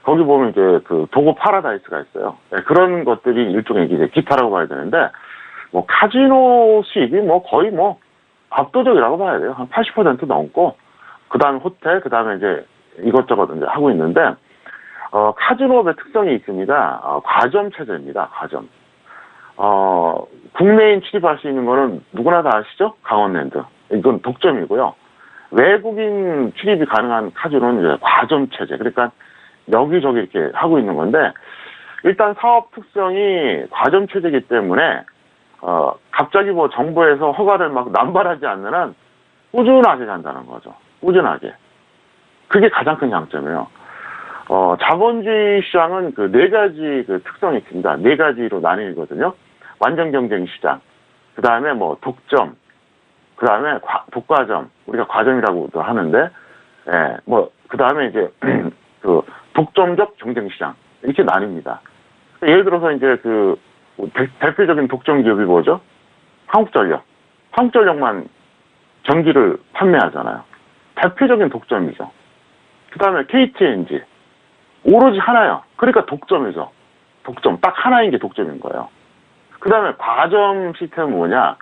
S2: 거기 보면 이제 그 도고 파라다이스가 있어요. 네, 그런 것들이 일종의 이제 기타라고 봐야 되는데, 뭐 카지노 수익이 뭐 거의 뭐 압도적이라고 봐야 돼요. 한 80% 넘고, 그 다음에 호텔, 그 다음에 이제 이것저것 이제 하고 있는데, 카지노업의 특성이 있습니다. 과점 체제입니다. 과점. 국내인 출입할 수 있는 거는 누구나 다 아시죠? 강원랜드. 이건 독점이고요. 외국인 출입이 가능한 카지노는 이제 과점 체제. 그러니까 여기저기 이렇게 하고 있는 건데, 일단 사업 특성이 과점 체제이기 때문에, 갑자기 뭐 정부에서 허가를 막 남발하지 않는 한 꾸준하게 간다는 거죠. 꾸준하게. 그게 가장 큰 장점이에요. 자본주의 시장은 그 4가지 그 특성이 있습니다. 4가지로 나뉘거든요. 완전 경쟁 시장. 그 다음에 뭐 독점. 그 다음에 독과점, 우리가 과점이라고도 하는데, 그 다음에 이제, 그, 독점적 경쟁시장. 이렇게 나뉩니다. 예를 들어서 이제 그, 대표적인 독점 기업이 뭐죠? 한국전력. 한국전력만 전기를 판매하잖아요. 대표적인 독점이죠. 그 다음에 KTNG. 오로지 하나요. 그러니까 독점이죠. 독점. 딱 하나인 게 독점인 거예요. 그 다음에 과점 시스템은 뭐냐?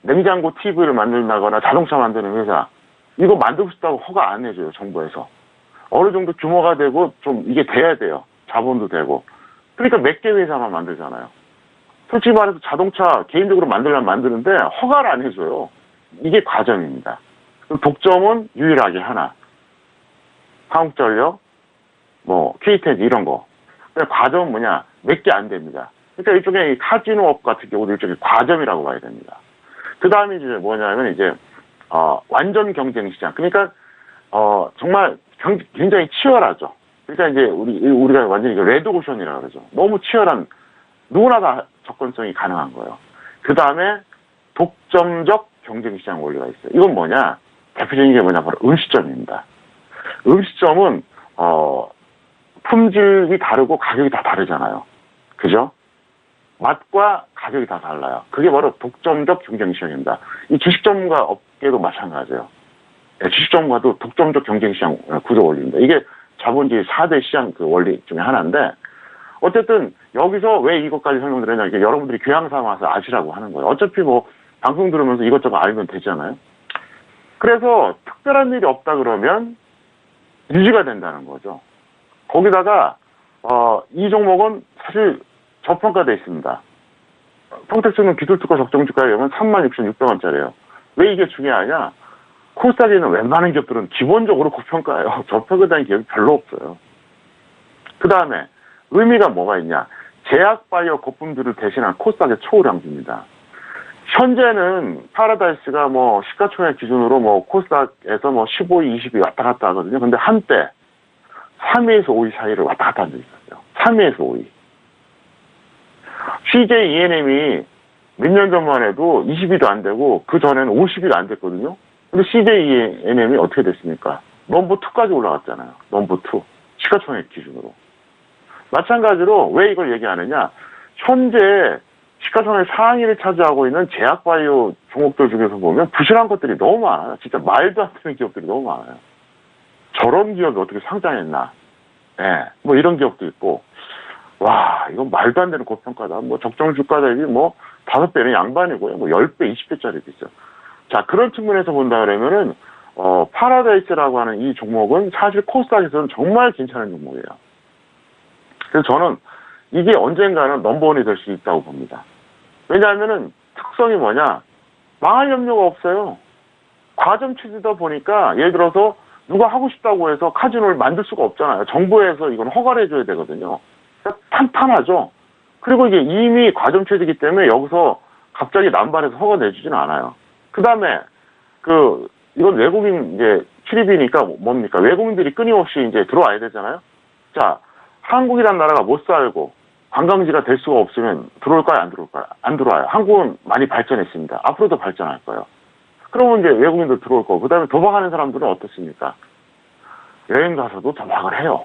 S2: 냉장고 TV를 만든다거나 자동차 만드는 회사, 이거 만들고 싶다고 허가 안 해줘요, 정부에서. 어느 정도 규모가 되고 좀 이게 돼야 돼요. 자본도 되고. 그러니까 몇 개 회사만 만들잖아요. 솔직히 말해서 자동차 개인적으로 만들려면 만드는데 허가를 안 해줘요. 이게 과점입니다. 독점은 유일하게 하나. 한국전력, KTNG 이런 거. 과점은 뭐냐? 몇 개 안 됩니다. 그러니까 일종의 카지노업 같은 경우도 일종의 과점이라고 봐야 됩니다. 그 다음에 이제 뭐냐면 이제, 완전 경쟁 시장. 그러니까, 정말 굉장히 치열하죠. 그러니까 이제 우리가 완전히 레드오션이라고 그러죠. 너무 치열한, 누구나 다 접근성이 가능한 거예요. 그 다음에 독점적 경쟁 시장 원리가 있어요. 이건 뭐냐? 대표적인 게 뭐냐? 바로 음식점입니다. 음식점은, 품질이 다르고 가격이 다 다르잖아요. 그죠? 맛과 가격이 다 달라요. 그게 바로 독점적 경쟁 시장입니다. 이 주식 전문가 업계도 마찬가지예요. 주식 전문가도 독점적 경쟁 시장 구조 원리입니다. 이게 자본주의 4대 시장 그 원리 중에 하나인데, 어쨌든 여기서 왜 이것까지 설명드렸냐, 이게 여러분들이 교양 삼아서 아시라고 하는 거예요. 어차피 방송 들으면서 이것저것 알면 되잖아요. 그래서 특별한 일이 없다 그러면 유지가 된다는 거죠. 거기다가 이 종목은 사실 저평가되어 있습니다. 평택증은 기술특허 적정주가에 의하면 36,600원짜리예요. 왜 이게 중요하냐? 코스닥에 있는 웬만한 기업들은 기본적으로 고평가예요. 저평가된 기업이 별로 없어요. 그 다음에 의미가 뭐가 있냐? 제약바이오 거품들을 대신한 코스닥의 초우량주입니다. 현재는 파라다이스가 뭐 시가총액 기준으로 뭐 코스닥에서 뭐 15위, 20위 왔다 갔다 하거든요. 근데 한때 3위에서 5위 사이를 왔다 갔다 한 적이 있었어요. 3위에서 5위. CJ ENM이 몇 년 전만 해도 20위도 안 되고 그 전에는 50위도 안 됐거든요. 근데 CJ ENM이 어떻게 됐습니까? 넘버 2까지 올라갔잖아요. 넘버 2. 시가총액 기준으로. 마찬가지로 왜 이걸 얘기하느냐? 현재 시가총액 상위를 차지하고 있는 제약바이오 종목들 중에서 보면 부실한 것들이 너무 많아요. 진짜 말도 안 되는 기업들이 너무 많아요. 저런 기업이 어떻게 상장했나? 예, 뭐 이런 기업도 있고, 와, 이건 말도 안 되는 고평가다. 뭐 적정 주가 대비 뭐 5배는 양반이고요. 뭐 10배, 20배짜리도 있어요. 자, 그런 측면에서 본다 그러면은, 파라다이스라고 하는 이 종목은 사실 코스닥에서는 정말 괜찮은 종목이에요. 그래서 저는 이게 언젠가는 넘버원이 될 수 있다고 봅니다. 왜냐하면은 특성이 뭐냐? 망할 염려가 없어요. 과점 취지다 보니까 예를 들어서 누가 하고 싶다고 해서 카지노를 만들 수가 없잖아요. 정부에서 이건 허가를 해줘야 되거든요. 그러니까 탄탄하죠. 그리고 이게 이미 과점 취지이기 때문에 여기서 갑자기 남발해서 허가 내주지는 않아요. 그 다음에 이건 외국인 이제 출입이니까 뭡니까? 외국인들이 끊임없이 이제 들어와야 되잖아요. 자, 한국이란 나라가 못 살고 관광지가 될 수가 없으면 들어올까요? 안 들어올까요? 안 들어와요. 한국은 많이 발전했습니다. 앞으로도 발전할 거예요. 그러면 이제 외국인들 들어올 거고, 그 다음에 도박하는 사람들은 어떻습니까? 여행 가서도 도박을 해요.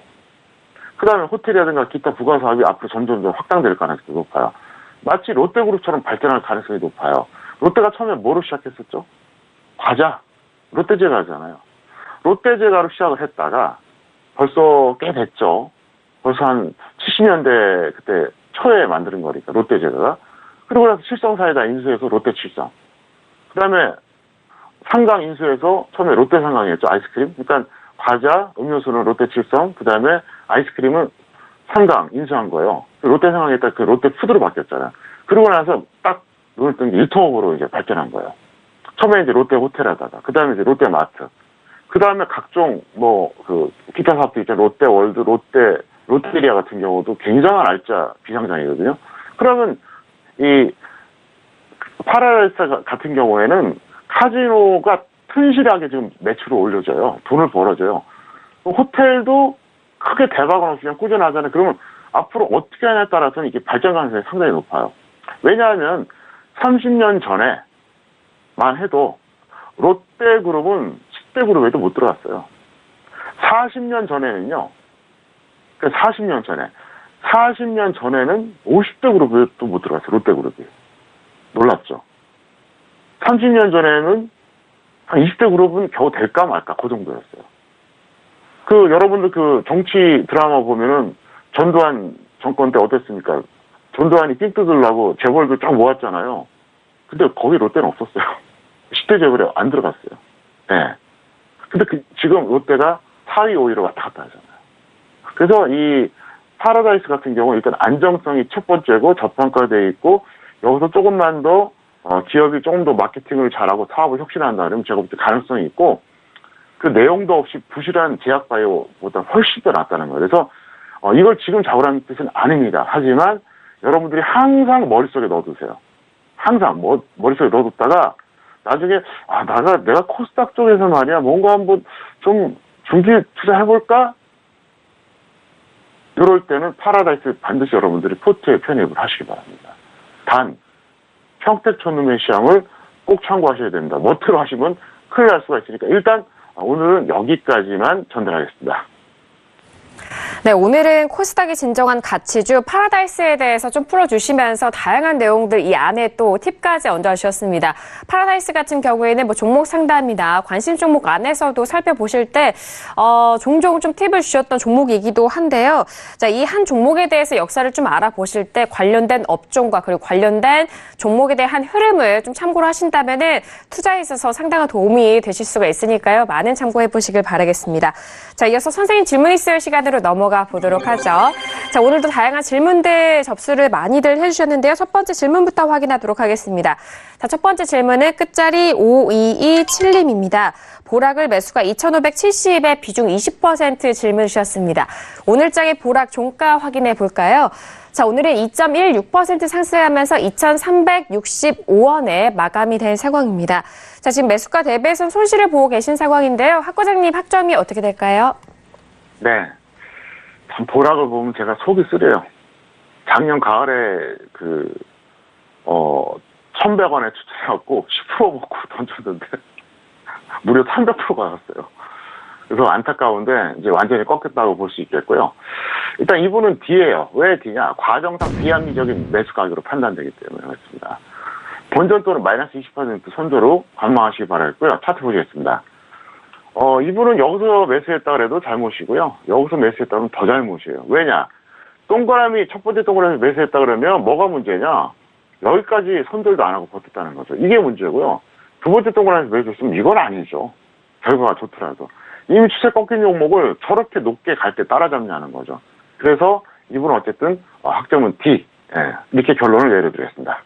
S2: 그 다음에 호텔이라든가 기타 부가 사업이 앞으로 점점 확장될 가능성이 높아요. 마치 롯데그룹처럼 발전할 가능성이 높아요. 롯데가 처음에 뭐로 시작했었죠? 과자. 롯데제과잖아요. 롯데제과로 시작을 했다가 벌써 꽤 됐죠. 벌써 한 70년대 그때 초에 만드는 거니까 롯데제과가. 그리고 나서 칠성사에다 인수해서 롯데칠성. 그 다음에 상강 인수해서 처음에 롯데상강이었죠. 아이스크림. 그러니까 과자, 음료수는 롯데칠성, 그 다음에 아이스크림은 상강 인수한 거예요. 롯데상강이 딱 그 롯데푸드로 바뀌었잖아요. 그러고 나서 딱 눈을 뜬 게 유통업으로 이제 발전한 거예요. 처음에 이제 롯데호텔 하다가, 그 다음에 이제 롯데마트. 그 다음에 각종 기타 사업도 있잖아요. 롯데월드, 롯데리아 같은 경우도 굉장한 알짜 비상장이거든요. 그러면 이 파라다이스 같은 경우에는 카지노가 튼실하게 지금 매출을 올려줘요. 돈을 벌어줘요. 호텔도 크게 대박은 없이 그냥 꾸준하잖아요. 그러면 앞으로 어떻게 하냐에 따라서는 이게 발전 가능성이 상당히 높아요. 왜냐하면 30년 전에만 해도 롯데그룹은 10대 그룹에도 못 들어갔어요. 40년 전에는요. 40년 전에는 50대 그룹에도 못 들어갔어요. 롯데그룹이. 놀랍죠. 30년 전에는 한 20대 그룹은 겨우 될까 말까 그 정도였어요. 여러분들 정치 드라마 보면은 전두환 정권 때 어땠습니까? 전두환이 삥 뜯으려고 재벌들 쫙 모았잖아요. 근데 거기 롯데는 없었어요. 10대 재벌에 안 들어갔어요. 네. 근데 지금 롯데가 4위, 5위로 왔다 갔다 하잖아요. 그래서 이 파라다이스 같은 경우 일단 안정성이 첫 번째고 저평가되어 있고 여기서 조금만 더 기업이 조금 더 마케팅을 잘하고 사업을 혁신한다 그러면 제가 볼 때 가능성이 있고 그 내용도 없이 부실한 제약바이오보다 훨씬 더 낫다는 거예요. 그래서 이걸 지금 잡으라는 뜻은 아닙니다. 하지만 여러분들이 항상 머릿속에 넣어두세요. 항상 머릿속에 넣어뒀다가 나중에 내가 코스닥 쪽에서 말이야 뭔가 한번 좀 중기 투자해볼까? 이럴 때는 파라다이스 반드시 여러분들이 포트에 편입을 하시기 바랍니다. 단 평택촌룸의 시장을 꼭 참고하셔야 됩니다. 멋대로 하시면 큰일 날 수가 있으니까 일단 오늘은 여기까지만 전달하겠습니다.
S1: 네, 오늘은 코스닥이 진정한 가치주 파라다이스에 대해서 좀 풀어주시면서 다양한 내용들 이 안에 또 팁까지 얹어주셨습니다. 파라다이스 같은 경우에는 뭐 종목 상담이나 관심 종목 안에서도 살펴보실 때 종종 좀 팁을 주셨던 종목이기도 한데요. 자, 이 한 종목에 대해서 역사를 좀 알아보실 때 관련된 업종과 그리고 관련된 종목에 대한 흐름을 좀 참고를 하신다면은 투자에 있어서 상당한 도움이 되실 수가 있으니까요. 많은 참고해 보시길 바라겠습니다. 자, 이어서 선생님 질문 있을 시간으로 넘어가 보도록 하죠. 자, 오늘도 다양한 질문들 접수를 많이들 해주셨는데요. 첫 번째 질문부터 확인하도록 하겠습니다. 자, 첫 번째 질문은 끝자리 5227님입니다. 보락을 매수가 2,570에 비중 20% 질문 주셨습니다. 오늘장의 보락 종가 확인해 볼까요? 자, 오늘은 2.16% 상승하면서 2,365원에 마감이 된 상황입니다. 자, 지금 매수가 대비해서 손실을 보고 계신 상황인데요. 학 과장님 학점이 어떻게 될까요?
S2: 네. 참 보락을 보면 제가 속이 쓰려요. 작년 가을에 1,100원에 추천해갖고 10% 먹고 던졌는데 무려 300%가 갔어요. 그래서 안타까운데 이제 완전히 꺾였다고 볼 수 있겠고요. 일단 이분은 D예요. 왜 D냐? 과정상 비합리적인 매수 가격으로 판단되기 때문에 그렇습니다. 본전 또는 마이너스 20% 손절로 관망하시기 바라겠고요. 차트 보시겠습니다. 이분은 여기서 매수했다 그래도 잘못이고요. 여기서 매수했다 그러면 더 잘못이에요. 왜냐? 동그라미, 첫 번째 동그라미 매수했다 그러면 뭐가 문제냐? 여기까지 손절도 안 하고 버텼다는 거죠. 이게 문제고요. 두 번째 동그라미 매수했으면 이건 아니죠. 결과가 좋더라도. 이미 추세 꺾인 종목을 저렇게 높게 갈 때 따라잡냐는 거죠. 그래서 이분은 어쨌든 학점은 D. 이렇게 결론을 내려드리겠습니다.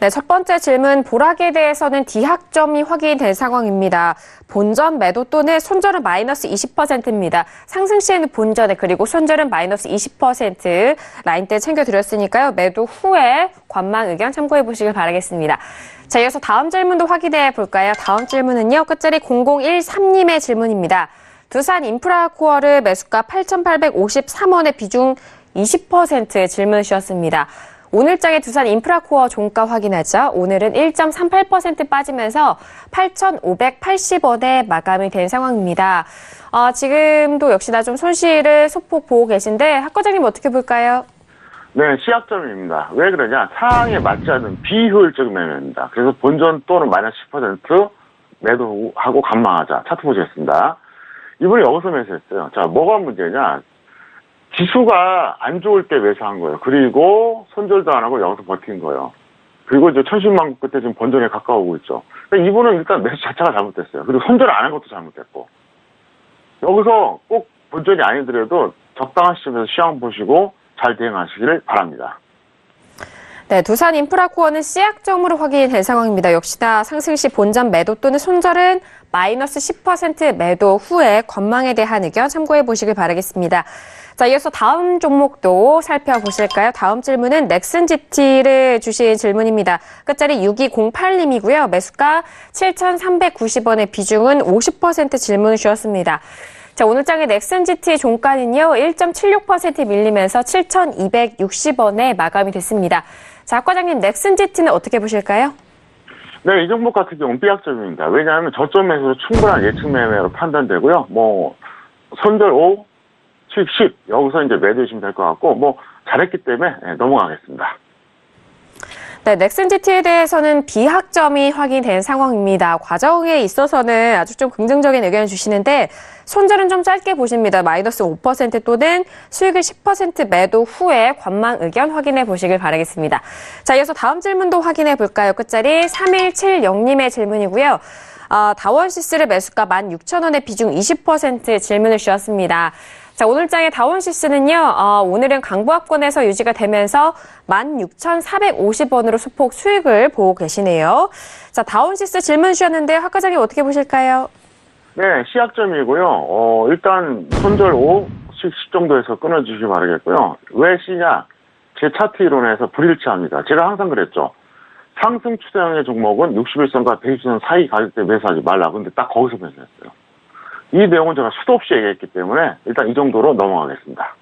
S1: 네, 첫 번째 질문 보락에 대해서는 D학점이 확인된 상황입니다. 본전 매도 또는 손절은 마이너스 20%입니다. 상승 시에는 본전에 그리고 손절은 마이너스 20% 라인대 챙겨드렸으니까요. 매도 후에 관망 의견 참고해 보시길 바라겠습니다. 자, 이어서 다음 질문도 확인해 볼까요? 다음 질문은요. 끝자리 0013님의 질문입니다. 두산 인프라코어를 매수가 8,853원에 비중 20% 질문 주셨습니다. 오늘장의 두산 인프라코어 종가 확인하죠. 오늘은 1.38% 빠지면서 8,580원에 마감이 된 상황입니다. 지금도 역시나 좀 손실을 소폭 보고 계신데 학 과장님 어떻게 볼까요?
S2: 네, 시약점입니다. 왜 그러냐? 상황에 맞지 않는 비효율적 매매입니다. 그래서 본전 또는 마이너스 10% 매도하고 관망하자. 차트 보시겠습니다. 이분이 여기서 매수했어요. 자, 뭐가 문제냐? 지수가 안 좋을 때 매수한 거예요. 그리고 손절도 안 하고 여기서 버틴 거예요. 그리고 이제 천신만고 끝에 지금 본전에 가까우고 있죠. 그러니까 이분은 일단 매수 자체가 잘못됐어요. 그리고 손절 안 한 것도 잘못됐고. 여기서 꼭 본전이 아니더라도 적당한 시점에서 시황 보시고 잘 대응하시기를 바랍니다.
S1: 네, 두산 인프라코어는 C약점으로 확인된 상황입니다. 역시나 상승 시 본전 매도 또는 손절은 마이너스 10% 매도 후에 관망에 대한 의견 참고해 보시길 바라겠습니다. 자, 이어서 다음 종목도 살펴보실까요? 다음 질문은 넥슨GT를 주신 질문입니다. 끝자리 6208님이고요. 매수가 7,390원의 비중은 50% 질문 주셨습니다. 자, 오늘장의 넥슨GT 종가는요, 1.76% 밀리면서 7,260원에 마감이 됐습니다. 자, 학 과장님, 넥슨GT는 어떻게 보실까요?
S2: 네, 이 종목 같은 경우는 B학점입니다. 왜냐하면 저점에서 충분한 예측 매매로 판단되고요. 손절 5, 수익 10, 여기서 이제 매도하시면 될 것 같고, 잘했기 때문에 넘어가겠습니다.
S1: 네, 넥슨GT에 대해서는 B학점이 확인된 상황입니다. 과정에 있어서는 아주 좀 긍정적인 의견을 주시는데 손절은 좀 짧게 보십니다. 마이너스 5% 또는 수익을 10% 매도 후에 관망 의견 확인해 보시길 바라겠습니다. 자, 이어서 다음 질문도 확인해 볼까요? 끝자리 3170님의 질문이고요. 다원시스를 매수가 16,000원에 비중 20% 질문을 주셨습니다. 자, 오늘장의 다원시스는요, 오늘은 강보합권에서 유지가 되면서 16,450원으로 소폭 수익을 보고 계시네요. 자, 다원시스 질문 주셨는데 학 과장님 어떻게 보실까요?
S2: 네, C학점이고요. 일단 손절 5, 수익 10 정도에서 끊어주시기 바라겠고요. 왜 C냐? 제 차트 이론에서 불일치합니다. 제가 항상 그랬죠. 상승 추세형의 종목은 61선과 120선 사이 가격대 매수하지 말라. 근데 딱 거기서 매수했어요. 이 내용은 제가 수도 없이 얘기했기 때문에 일단 이 정도로 넘어가겠습니다.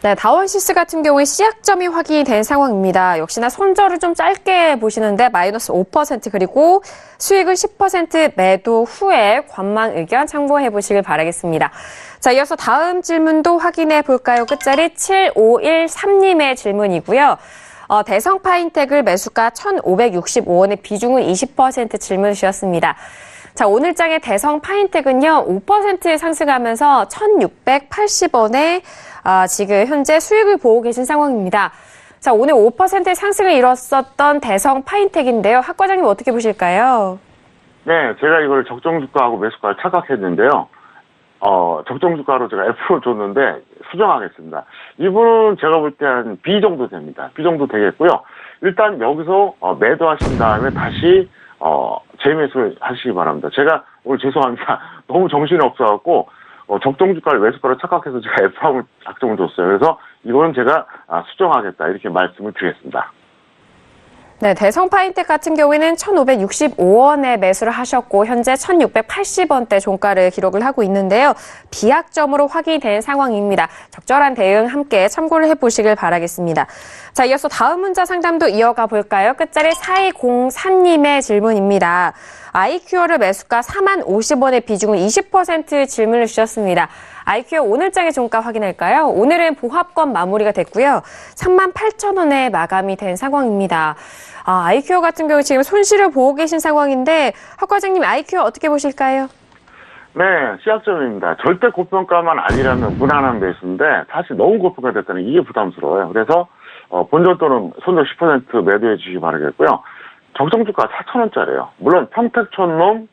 S1: 네, 다원시스 같은 경우에 시약점이 확인이 된 상황입니다. 역시나 손절을 좀 짧게 보시는데 마이너스 5% 그리고 수익을 10% 매도 후에 관망 의견 참고해 보시길 바라겠습니다. 자, 이어서 다음 질문도 확인해 볼까요? 끝자리 7513님의 질문이고요. 대성 파인텍을 매수가 1,565원에 비중은 20% 질문 주셨습니다. 자, 오늘장의 대성 파인텍은요, 5% 상승하면서 1,680원에 지금 현재 수익을 보고 계신 상황입니다. 자, 오늘 5% 상승을 이뤘었던 대성 파인텍인데요. 학 과장님 어떻게 보실까요?
S2: 네, 제가 이걸 적정주가하고 매수가를 착각했는데요. 적정주가로 제가 F를 줬는데 수정하겠습니다. 이분은 제가 볼 때 한 B 정도 됩니다. B 정도 되겠고요. 일단 여기서 매도하신 다음에 다시 재매수를 하시기 바랍니다. 제가 오늘 죄송합니다. 너무 정신이 없어갖고 적정주가를 매수가로 착각해서 제가 F하고 작정을 줬어요. 그래서 이거는 제가 수정하겠다 이렇게 말씀을 드리겠습니다.
S1: 네, 대성 파인텍 같은 경우에는 1,565원에 매수를 하셨고 현재 1,680원대 종가를 기록을 하고 있는데요. 비약점으로 확인이 된 상황입니다. 적절한 대응 함께 참고를 해보시길 바라겠습니다. 자, 이어서 다음 문자 상담도 이어가 볼까요? 끝자리 4204님의 질문입니다. 아이큐어를 매수가 40,050원의 비중은 20% 질문을 주셨습니다. 아이큐어 오늘장의 종가 확인할까요? 오늘은 보합권 마무리가 됐고요. 38,000원에 마감이 된 상황입니다. 아이큐어 같은 경우 지금 손실을 보고 계신 상황인데 학 과장님 아이큐어 어떻게 보실까요?
S2: 네, 시약점입니다. 절대 고평가만 아니라면 무난한 매수인데 사실 너무 고평가 됐다는 이게 부담스러워요. 그래서 본전 또는 손절 10% 매도해 주시기 바라겠고요. 적정주가 4,000원짜리예요. 물론 평택촌놈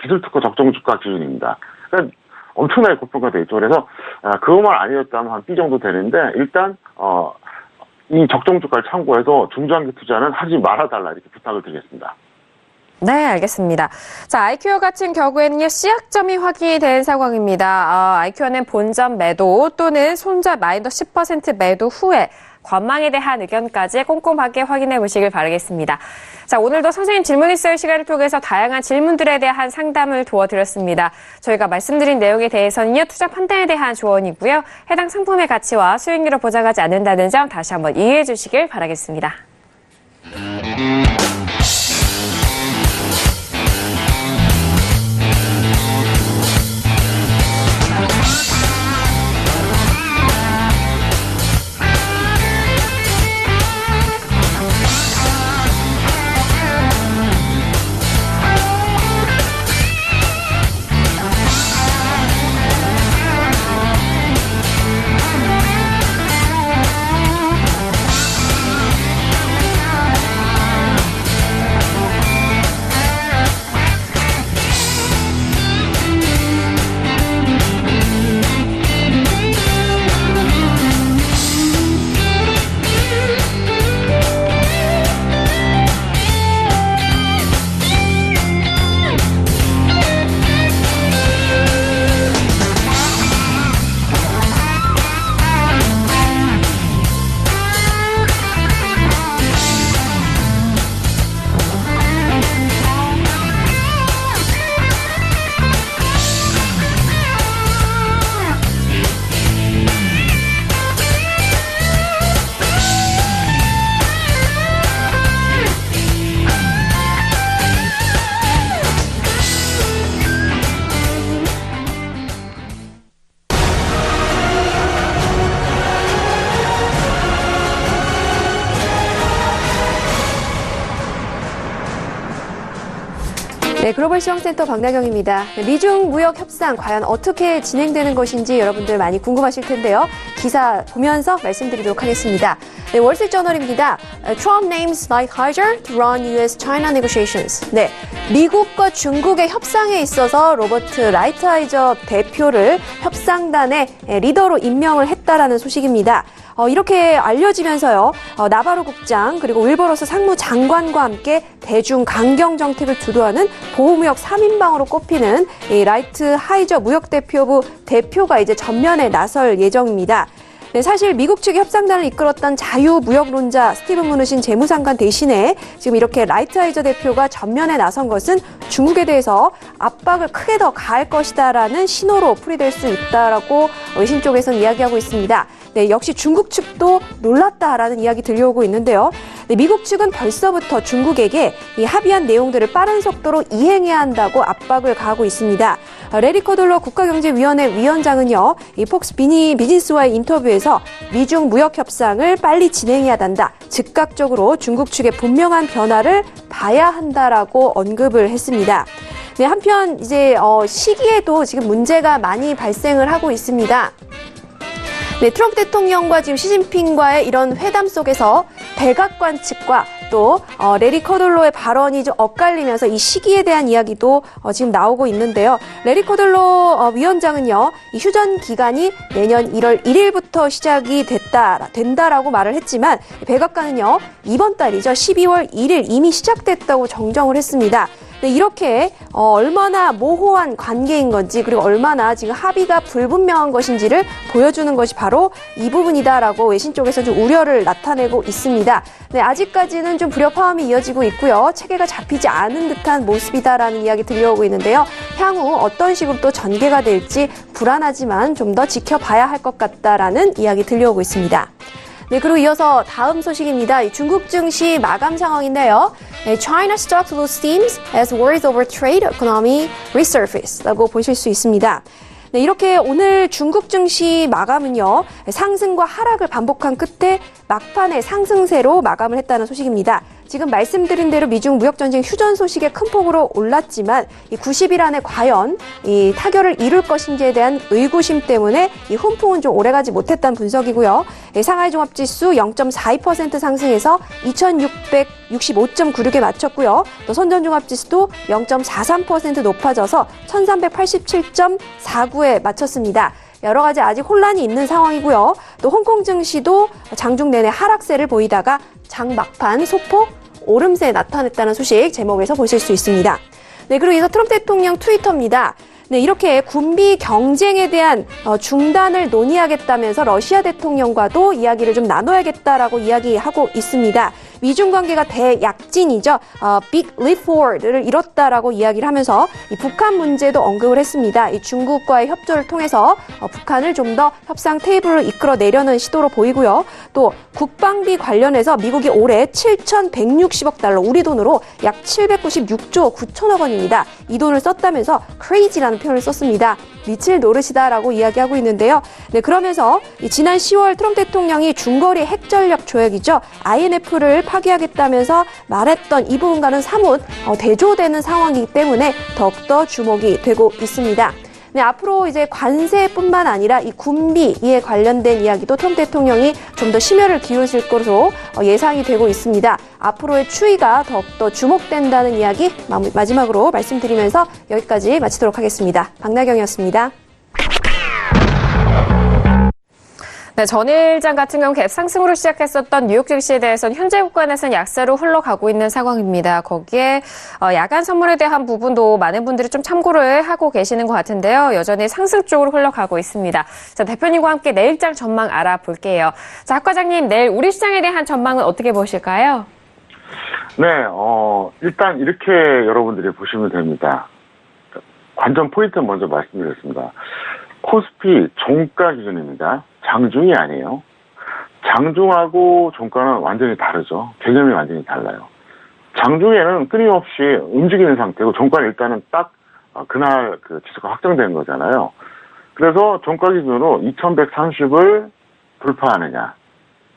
S2: 기술특허 적정주가 기준입니다. 그러니까 엄청나게 고평가돼 있죠. 그래서 그것만 아니었다면 한 B 정도 되는데 일단 이 적정주가를 참고해서 중장기 투자는 하지 말아달라 이렇게 부탁을 드리겠습니다.
S1: 네, 알겠습니다. 자, 아이큐어 같은 경우에는요, C약점이 확인이 된 상황입니다. 아이큐어는 본전 매도 또는 손절 마이너스 10% 매도 후에 관망에 대한 의견까지 꼼꼼하게 확인해 보시길 바라겠습니다. 자, 오늘도 선생님 질문 있어요 시간을 통해서 다양한 질문들에 대한 상담을 도와드렸습니다. 저희가 말씀드린 내용에 대해서는요, 투자 판단에 대한 조언이고요. 해당 상품의 가치와 수익률을 보장하지 않는다는 점 다시 한번 이해해 주시길 바라겠습니다.
S3: 네, 글로벌 시황센터 박나경입니다. 미중 무역 협상 과연 어떻게 진행되는 것인지 여러분들 많이 궁금하실 텐데요. 기사 보면서 말씀드리도록 하겠습니다. 네, 월스트리트저널입니다. Trump names Lighthizer to run U.S.-China negotiations. 네, 미국과 중국의 협상에 있어서 로버트 라이트하이저 대표를 협상단의 리더로 임명을 했다라는 소식입니다. 이렇게 알려지면서요, 나바로 국장 그리고 윌버러스 상무장관과 함께 대중 강경 정책을 주도하는 보호무역 3인방으로 꼽히는 이 라이트하이저 무역대표부 대표가 이제 전면에 나설 예정입니다. 네, 사실 미국 측의 협상단을 이끌었던 자유무역론자 스티븐 무누신 재무장관 대신에 지금 이렇게 라이트하이저 대표가 전면에 나선 것은 중국에 대해서 압박을 크게 더 가할 것이다라는 신호로 풀이될 수 있다라고 외신 쪽에서는 이야기하고 있습니다. 네, 역시 중국 측도 놀랐다라는 이야기 들려오고 있는데요. 네, 미국 측은 벌써부터 중국에게 이 합의한 내용들을 빠른 속도로 이행해야 한다고 압박을 가하고 있습니다. 레리 코돌로 국가경제위원회 위원장은요, 이 폭스 비즈니스와의 인터뷰에서 미중 무역 협상을 빨리 진행해야 한다. 즉각적으로 중국 측의 분명한 변화를 봐야 한다라고 언급을 했습니다. 네, 한편 이제 시기에도 지금 문제가 많이 발생을 하고 있습니다. 네, 트럼프 대통령과 지금 시진핑과의 이런 회담 속에서 백악관 측과 또 레리 코돌로의 발언이 좀 엇갈리면서 이 시기에 대한 이야기도 지금 나오고 있는데요. 레리 코돌로 위원장은요, 이 휴전 기간이 내년 1월 1일부터 시작이 된다라고 말을 했지만 백악관은요, 이번 달이죠, 12월 1일 이미 시작됐다고 정정을 했습니다. 네, 이렇게 얼마나 모호한 관계인 건지 그리고 얼마나 지금 합의가 불분명한 것인지를 보여주는 것이 바로 이 부분이다라고 외신 쪽에서 좀 우려를 나타내고 있습니다. 네, 아직까지는 좀 불협화음이 이어지고 있고요. 체계가 잡히지 않은 듯한 모습이다라는 이야기 들려오고 있는데요. 향후 어떤 식으로 또 전개가 될지 불안하지만 좀 더 지켜봐야 할 것 같다라는 이야기 들려오고 있습니다. 네, 그리고 이어서 다음 소식입니다. 중국 증시 마감 상황인데요. China stocks lose steam as worries over trade economy resurface라고 보실 수 있습니다. 네, 이렇게 오늘 중국 증시 마감은요, 상승과 하락을 반복한 끝에 막판에 상승세로 마감을 했다는 소식입니다. 지금 말씀드린 대로 미중 무역전쟁 휴전 소식에 큰 폭으로 올랐지만 이 90일 안에 과연 이 타결을 이룰 것인지에 대한 의구심 때문에 이 훈풍은 좀 오래가지 못했다는 분석이고요. 상하이 종합지수 0.42% 상승해서 2665.96에 마쳤고요. 또 선전종합지수도 0.43% 높아져서 1387.49에 마쳤습니다. 여러 가지 아직 혼란이 있는 상황이고요. 또 홍콩 증시도 장중 내내 하락세를 보이다가 장 막판 소폭 오름세 나타냈다는 소식 제목에서 보실 수 있습니다. 네, 그리고 이어서 트럼프 대통령 트위터입니다. 네, 이렇게 군비 경쟁에 대한 중단을 논의하겠다면서 러시아 대통령과도 이야기를 좀 나눠야겠다라고 이야기하고 있습니다. 미중 관계가 대약진이죠. Big Leap Forward를 이뤘다라고 이야기를 하면서 이 북한 문제도 언급을 했습니다. 이 중국과의 협조를 통해서 북한을 좀 더 협상 테이블로 이끌어내려는 시도로 보이고요. 또 국방비 관련해서 미국이 올해 7,160억 달러, 우리 돈으로 약 796조 9천억 원입니다. 이 돈을 썼다면서 crazy라는 표현을 썼습니다. 미칠 노릇이다라고 이야기하고 있는데요. 네, 그러면서 지난 10월 트럼프 대통령이 중거리 핵전력 조약이죠. INF를 파기하겠다면서 말했던 이 부분과는 사뭇 대조되는 상황이기 때문에 더욱더 주목이 되고 있습니다. 네, 앞으로 이제 관세뿐만 아니라 이 군비에 관련된 이야기도 트럼프 대통령이 좀 더 심혈을 기울이실 것으로 예상이 되고 있습니다. 앞으로의 추이가 더욱더 주목된다는 이야기 마지막으로 말씀드리면서 여기까지 마치도록 하겠습니다. 박나경이었습니다.
S1: 네, 전일장 같은 경우 갭 상승으로 시작했었던 뉴욕 증시에 대해서는 현재 국간에서는 약세로 흘러가고 있는 상황입니다. 거기에 야간 선물에 대한 부분도 많은 분들이 좀 참고를 하고 계시는 것 같은데요. 여전히 상승 쪽으로 흘러가고 있습니다. 자, 대표님과 함께 내일장 전망 알아볼게요. 자, 학 과장님, 내일 우리 시장에 대한 전망은 어떻게 보실까요?
S2: 네, 일단 이렇게 여러분들이 보시면 됩니다. 관전 포인트 먼저 말씀드리겠습니다. 코스피 종가 기준입니다. 장중이 아니에요. 장중하고 종가는 완전히 다르죠. 개념이 완전히 달라요. 장중에는 끊임없이 움직이는 상태고 종가는 일단은 딱 그날 그 지수가 확정된 거잖아요. 그래서 종가 기준으로 2130을 돌파하느냐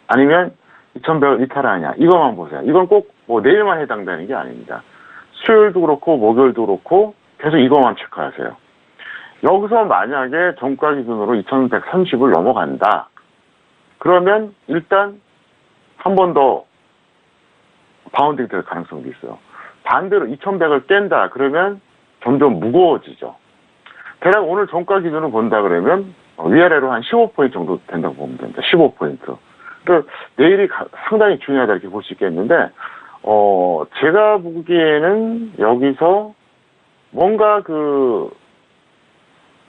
S2: 아니면 2100을 이탈하느냐 이것만 보세요. 이건 꼭 뭐 내일만 해당되는 게 아닙니다. 수요일도 그렇고 목요일도 그렇고 계속 이것만 체크하세요. 여기서 만약에 종가 기준으로 2130을 넘어간다. 그러면 일단 한 번 더 바운딩 될 가능성도 있어요. 반대로 2100을 깬다. 그러면 점점 무거워지죠. 대략 오늘 종가 기준으로 본다 그러면 위아래로 한 15포인트 정도 된다고 보면 됩니다. 15포인트. 그러니까 내일이 상당히 중요하다 이렇게 볼 수 있겠는데 제가 보기에는 여기서 뭔가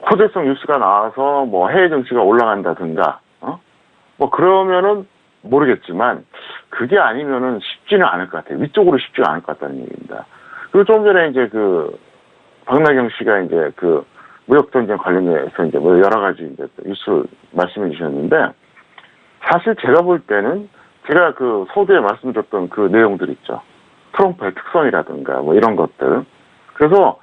S2: 호재성 뉴스가 나와서 뭐 해외 정치가 올라간다든가, 뭐 그러면은 모르겠지만, 그게 아니면은 쉽지는 않을 것 같아요. 위쪽으로 쉽지가 않을 것 같다는 얘기입니다. 그리고 좀 전에 이제 박나경 씨가 이제 무역전쟁 관련해서 이제 뭐 여러 가지 이제 뉴스 말씀해 주셨는데, 사실 제가 볼 때는 제가 그 서두에 말씀드렸던 그 내용들 있죠. 트럼프의 특성이라든가 뭐 이런 것들. 그래서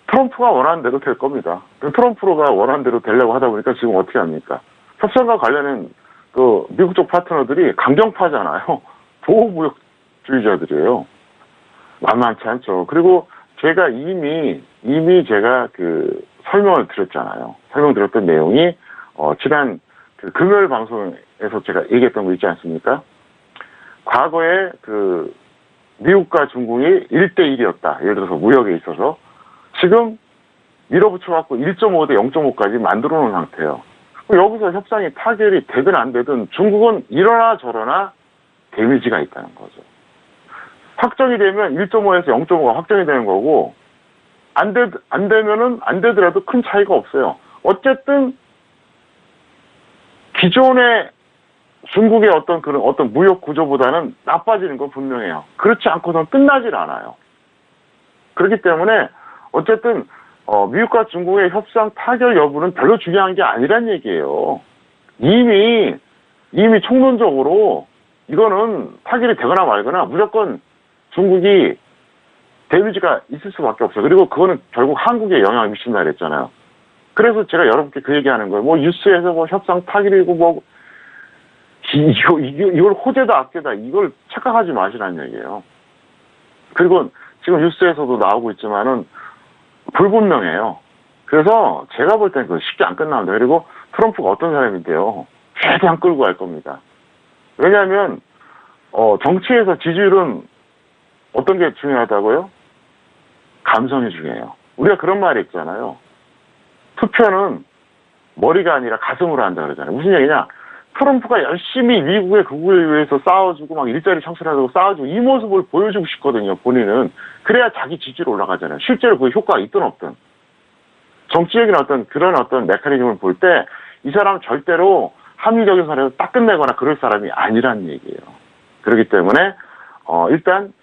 S2: 트럼프가 원하는 대로 될 겁니다. 트럼프가 원하는 대로 되려고 하다 보니까 지금 어떻게 합니까? 협상과 관련된 그 미국 쪽 파트너들이 강경파잖아요. 보호무역주의자들이에요. 만만치 않죠. 그리고 제가 이미 제가 그 설명을 드렸잖아요. 설명드렸던 내용이 지난 그 금요일 방송에서 제가 얘기했던 거 있지 않습니까? 과거에 그 미국과 중국이 1대1이었다. 예를 들어서 무역에 있어서 지금 밀어붙여갖고 1.5대 0.5까지 만들어 놓은 상태예요. 여기서 협상이 타결이 되든 안 되든 중국은 이러나 저러나 데미지가 있다는 거죠. 확정이 되면 1.5에서 0.5가 확정이 되는 거고 안 되면은 안 되더라도 큰 차이가 없어요. 어쨌든 기존의 중국의 어떤 무역 구조보다는 나빠지는 건 분명해요. 그렇지 않고선 끝나질 않아요. 그렇기 때문에 어쨌든 미국과 중국의 협상 타결 여부는 별로 중요한 게 아니란 얘기예요. 이미 총론적으로 이거는 타결이 되거나 말거나 무조건 중국이 데미지가 있을 수밖에 없어요. 그리고 그거는 결국 한국에 영향을 미친다 그랬잖아요. 그래서 제가 여러분께 그 얘기하는 거예요. 뭐 뉴스에서 뭐 협상 타결이고 뭐 이걸 호재다 악재다 이걸 착각하지 마시라는 얘기예요. 그리고 지금 뉴스에서도 나오고 있지만은 불분명해요. 그래서 제가 볼 때는 그거 쉽게 안 끝납니다. 그리고 트럼프가 어떤 사람인데요. 최대한 끌고 갈 겁니다. 왜냐하면 정치에서 지지율은 어떤 게 중요하다고요? 감성이 중요해요. 우리가 그런 말이 있잖아요. 투표는 머리가 아니라 가슴으로 한다 그러잖아요. 무슨 얘기냐? 트럼프가 열심히 미국의 극우를 위해서 싸워주고 막 일자리 창출하고 싸워주고 이 모습을 보여주고 싶거든요. 본인은. 그래야 자기 지지율 올라가잖아요. 실제로 그 효과가 있든 없든. 정치적인 그런 메커니즘을 볼 때 이 사람은 절대로 합리적인 사례로 딱 끝내거나 그럴 사람이 아니란 얘기예요. 그렇기 때문에 일단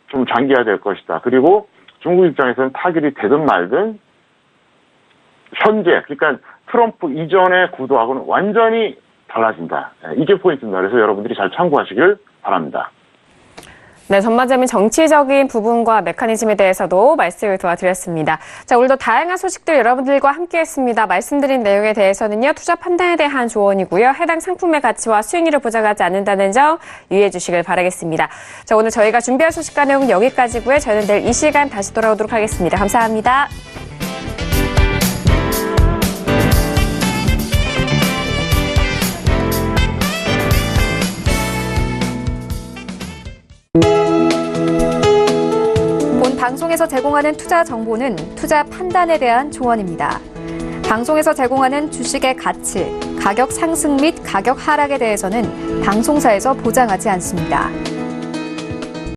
S2: 좀 장기화될 것이다. 그리고 중국 입장에서는 타결이 되든 말든 현재 그러니까 트럼프 이전의 구도하고는 완전히 달라진다. 이게 포인트입니다. 그래서 여러분들이 잘 참고하시길 바랍니다.
S1: 네, 전반적인 정치적인 부분과 메커니즘에 대해서도 말씀을 도와드렸습니다. 자, 오늘도 다양한 소식들 여러분들과 함께했습니다. 말씀드린 내용에 대해서는요, 투자 판단에 대한 조언이고요. 해당 상품의 가치와 수익률을 보장하지 않는다는 점 유의해 주시길 바라겠습니다. 자, 오늘 저희가 준비한 소식과 내용은 여기까지고요. 저희는 내일 이 시간 다시 돌아오도록 하겠습니다. 감사합니다.
S4: 방송에서 제공하는 투자 정보는 투자 판단에 대한 조언입니다. 방송에서 제공하는 주식의 가치, 가격 상승 및 가격 하락에 대해서는 방송사에서 보장하지 않습니다.